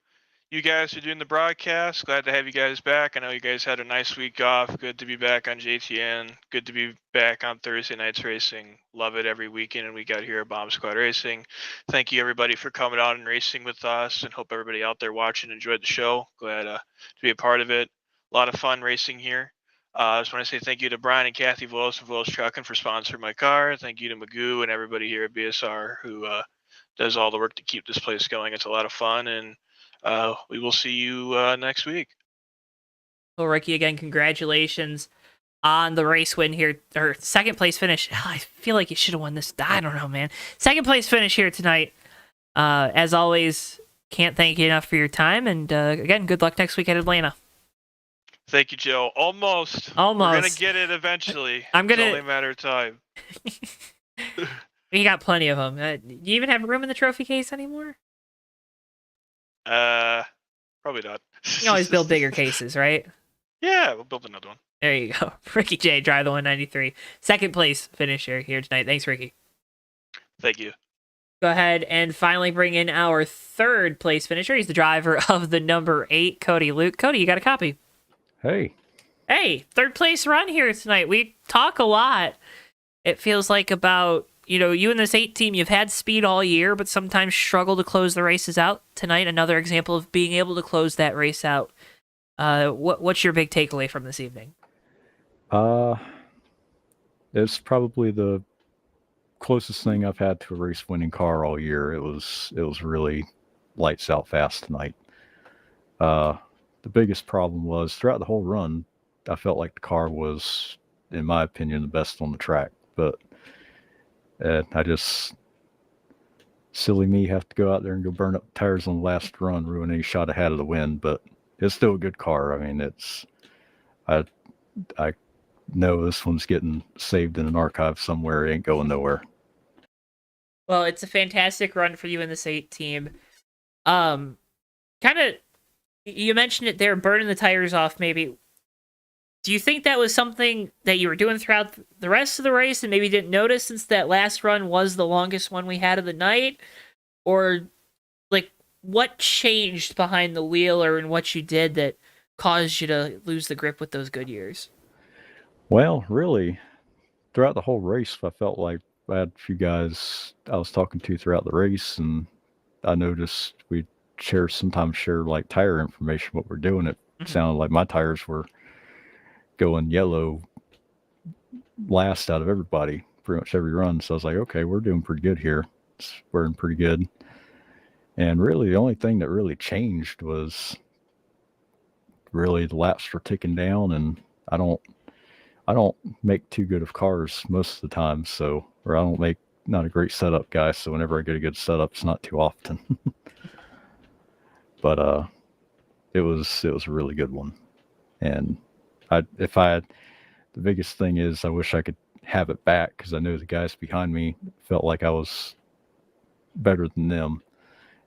you guys for doing the broadcast. Glad to have you guys back. I know you guys had a nice week off. Good to be back on JTN. Good to be back on Thursday nights racing. Love it every weekend, and we got here at Bomb Squad Racing. Thank you, everybody, for coming out and racing with us, and hope everybody out there watching enjoyed the show. Glad to be a part of it. A lot of fun racing here. I just want to say thank you to Brian and Kathy Volos of Volos Trucking for sponsoring my car. Thank you to Magoo and everybody here at BSR who does all the work to keep this place going. It's a lot of fun, and we will see you next week. Well, Ricky, again, congratulations on the race win here, or second place finish. I feel like you should have won this. I don't know, man. Second place finish here tonight. As always, can't thank you enough for your time, and again, good luck next week at Atlanta. Thank you, Joe. Almost. We're gonna get it eventually. It's only a matter of time. You got plenty of them. Do you even have room in the trophy case anymore? Probably not. You can always build bigger cases, right? Yeah, we'll build another one. There you go. Ricky J, drive the 193. Second place finisher here tonight. Thanks, Ricky. Thank you. Go ahead and finally bring in our third place finisher. He's the driver of the number 8, Cody Luke. Cody, you got a copy. Hey, third place run here tonight. We talk a lot. It feels like about, you and this 8 team, you've had speed all year, but sometimes struggle to close the races out. Tonight, another example of being able to close that race out. What's your big takeaway from this evening? It's probably the closest thing I've had to a race-winning car all year. It was really lights out fast tonight. The biggest problem was throughout the whole run, I felt like the car was, in my opinion, the best on the track. But I just, silly me, have to go out there and go burn up tires on the last run, ruin any shot I had of the win. But it's still a good car. I mean, I know this one's getting saved in an archive somewhere. It ain't going nowhere. Well, it's a fantastic run for you and this 8 team. You mentioned it there, burning the tires off, maybe. Do you think that was something that you were doing throughout the rest of the race and maybe didn't notice since that last run was the longest one we had of the night? Or, what changed behind the wheel or in what you did that caused you to lose the grip with those good years? Well, really, throughout the whole race, I felt like I had a few guys I was talking to throughout the race, and I noticed we sometimes share like tire information, what we're doing. It sounded like my tires were going yellow last out of everybody, pretty much every run. So I was like, okay, we're doing pretty good here. It's wearing pretty good. And really, the only thing that really changed was really the laps were ticking down, and I don't make too good of cars most of the time. So, or I don't make not a great setup guy. So whenever I get a good setup, it's not too often. But it was a really good one. And the biggest thing is I wish I could have it back, because I know the guys behind me felt like I was better than them.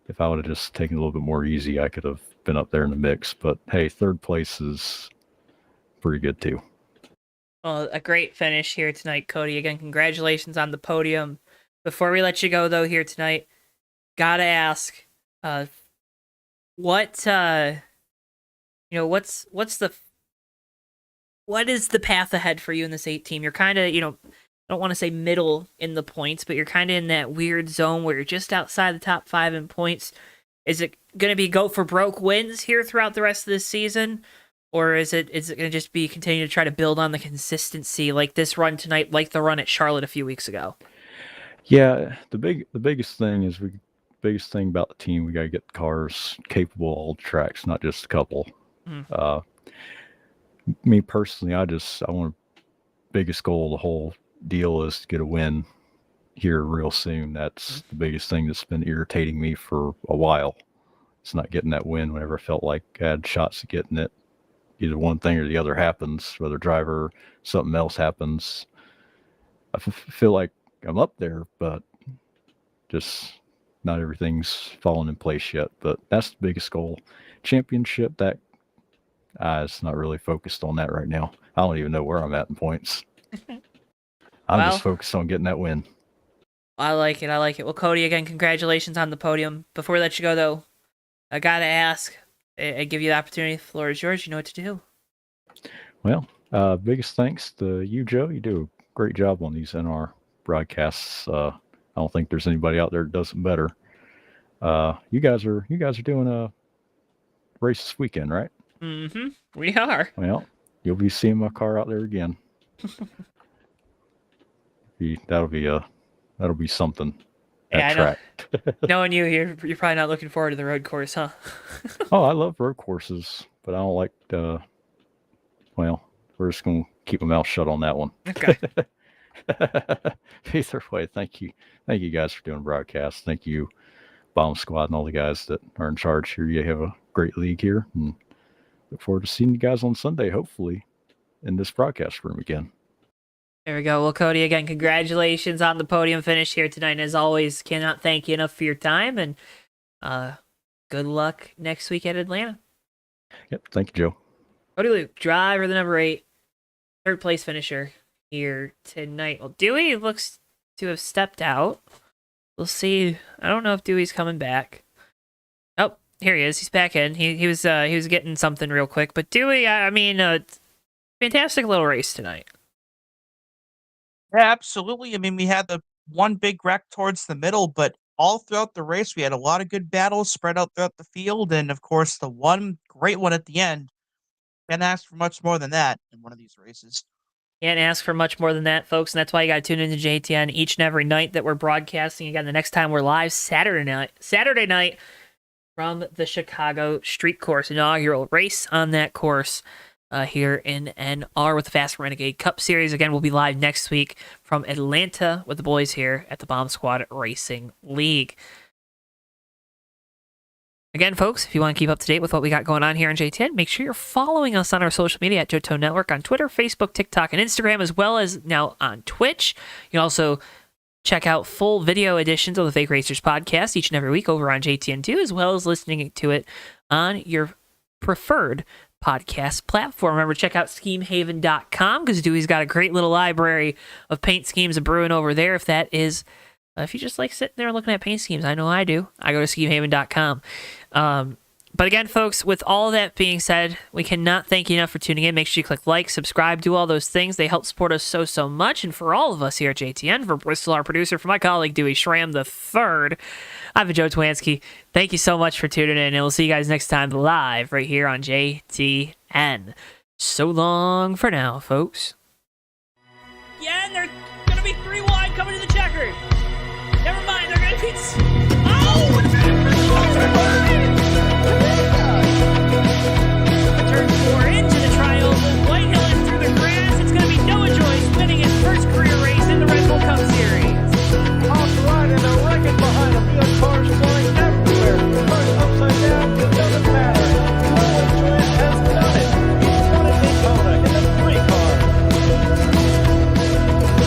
If I would have just taken a little bit more easy, I could have been up there in the mix. But hey, third place is pretty good too. Well, a great finish here tonight, Cody. Again, congratulations on the podium. Before we let you go, though, here tonight, gotta ask, what is the path ahead for you in this 8 team? You're kind of, I don't want to say middle in the points, but you're kind of in that weird zone where you're just outside the top 5 in points. Is it going to be go for broke wins here throughout the rest of this season? Or is it going to just be continue to try to build on the consistency like this run tonight, like the run at Charlotte a few weeks ago? Yeah, the biggest thing about the team, we got to get the cars capable of all the tracks, not just a couple. Me personally, I want biggest goal of the whole deal is to get a win here real soon. That's the biggest thing that's been irritating me for a while. It's not getting that win whenever I felt like I had shots at getting it. Either one thing or the other happens, whether driver, something else happens. I feel like I'm up there, but just not everything's fallen in place yet. But that's the biggest goal. Championship, that it's not really focused on that right now. I don't even know where I'm at in points. I'm just focused on getting that win. I like it. Well, Cody, again, congratulations on the podium. Before we let you go, though, I got to ask, I give you the opportunity. The floor is yours. You know what to do. Well, Biggest thanks to you, Joe. You do a great job on these NR broadcasts. I don't think there's anybody out there that does it better. You guys are doing a race this weekend, right? Mm-hmm. We are. Well, you'll be seeing my car out there again. That'll be something. Yeah, track. Knowing you, you're probably not looking forward to the road course, huh? Oh, I love road courses, but I don't like. Well, we're just gonna keep my mouth shut on that one. Okay. Either way, thank you guys for doing broadcasts. Thank you, Bomb Squad, and all the guys that are in charge here. You have a great league here, and look forward to seeing you guys on Sunday, hopefully, in this broadcast room again. There we go. Well, Cody, again, congratulations on the podium finish here tonight. And as always, cannot thank you enough for your time, and good luck next week at Atlanta. Yep. Thank you, Joe. Cody Luke, driver the number 8, third place finisher here tonight. Well, Dewey looks to have stepped out. We'll see. I don't know if Dewey's coming back. Oh, here he is. He's back in. He was getting something real quick. But Dewey, fantastic little race tonight. Yeah, absolutely. I mean, we had the one big wreck towards the middle, but all throughout the race, we had a lot of good battles spread out throughout the field. And of course, the one great one at the end. Can't ask for much more than that in one of these races. Can't ask for much more than that, folks. And that's why you got to tune into JTN each and every night that we're broadcasting. Again, the next time we're live, Saturday night from the Chicago Street Course, inaugural race on that course. Here in NR with the Fast Renegade Cup Series. Again, we'll be live next week from Atlanta with the boys here at the Bomb Squad Racing League. Again, folks, if you want to keep up to date with what we got going on here on JTN, make sure you're following us on our social media at JoeTowNetwork on Twitter, Facebook, TikTok, and Instagram, as well as now on Twitch. You can also check out full video editions of the Fake Racers podcast each and every week over on JTN2, as well as listening to it on your preferred podcast platform. Remember, check out schemehaven.com because Dewey's got a great little library of paint schemes and brewing over there. If you just like sitting there looking at paint schemes, I know I do. I go to schemehaven.com. But again, folks, with all that being said, we cannot thank you enough for tuning in. Make sure you click like, subscribe, do all those things. They help support us so much. And for all of us here at JTN, for Bristol, our producer, for my colleague Dewey Schramm III, I've been Joe Twansky. Thank you so much for tuning in, and we'll see you guys next time live right here on JTN. So long for now, folks. Yeah, and they're going to be 3 wide coming to the checkered. Never mind, they're going to be... Oh! Turn 4 into the trial. Whitehill and through the grass. It's going to be Noah Joyce winning his first career race in the Red Bull Cup Series. Off the ride and a wreck behind him. We have cars flying everywhere. Cars upside down. It doesn't matter. Noah Joyce has done it. He's won a Daytona in a 3-car.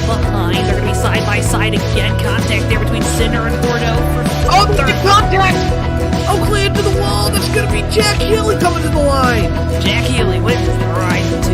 Behind, they're going to be side by side again. Contact there between Cinder and Bordeaux for Oh, the contact! Oakley into the wall. That's going to be Jack Healy coming to the line. Jack Healy with the right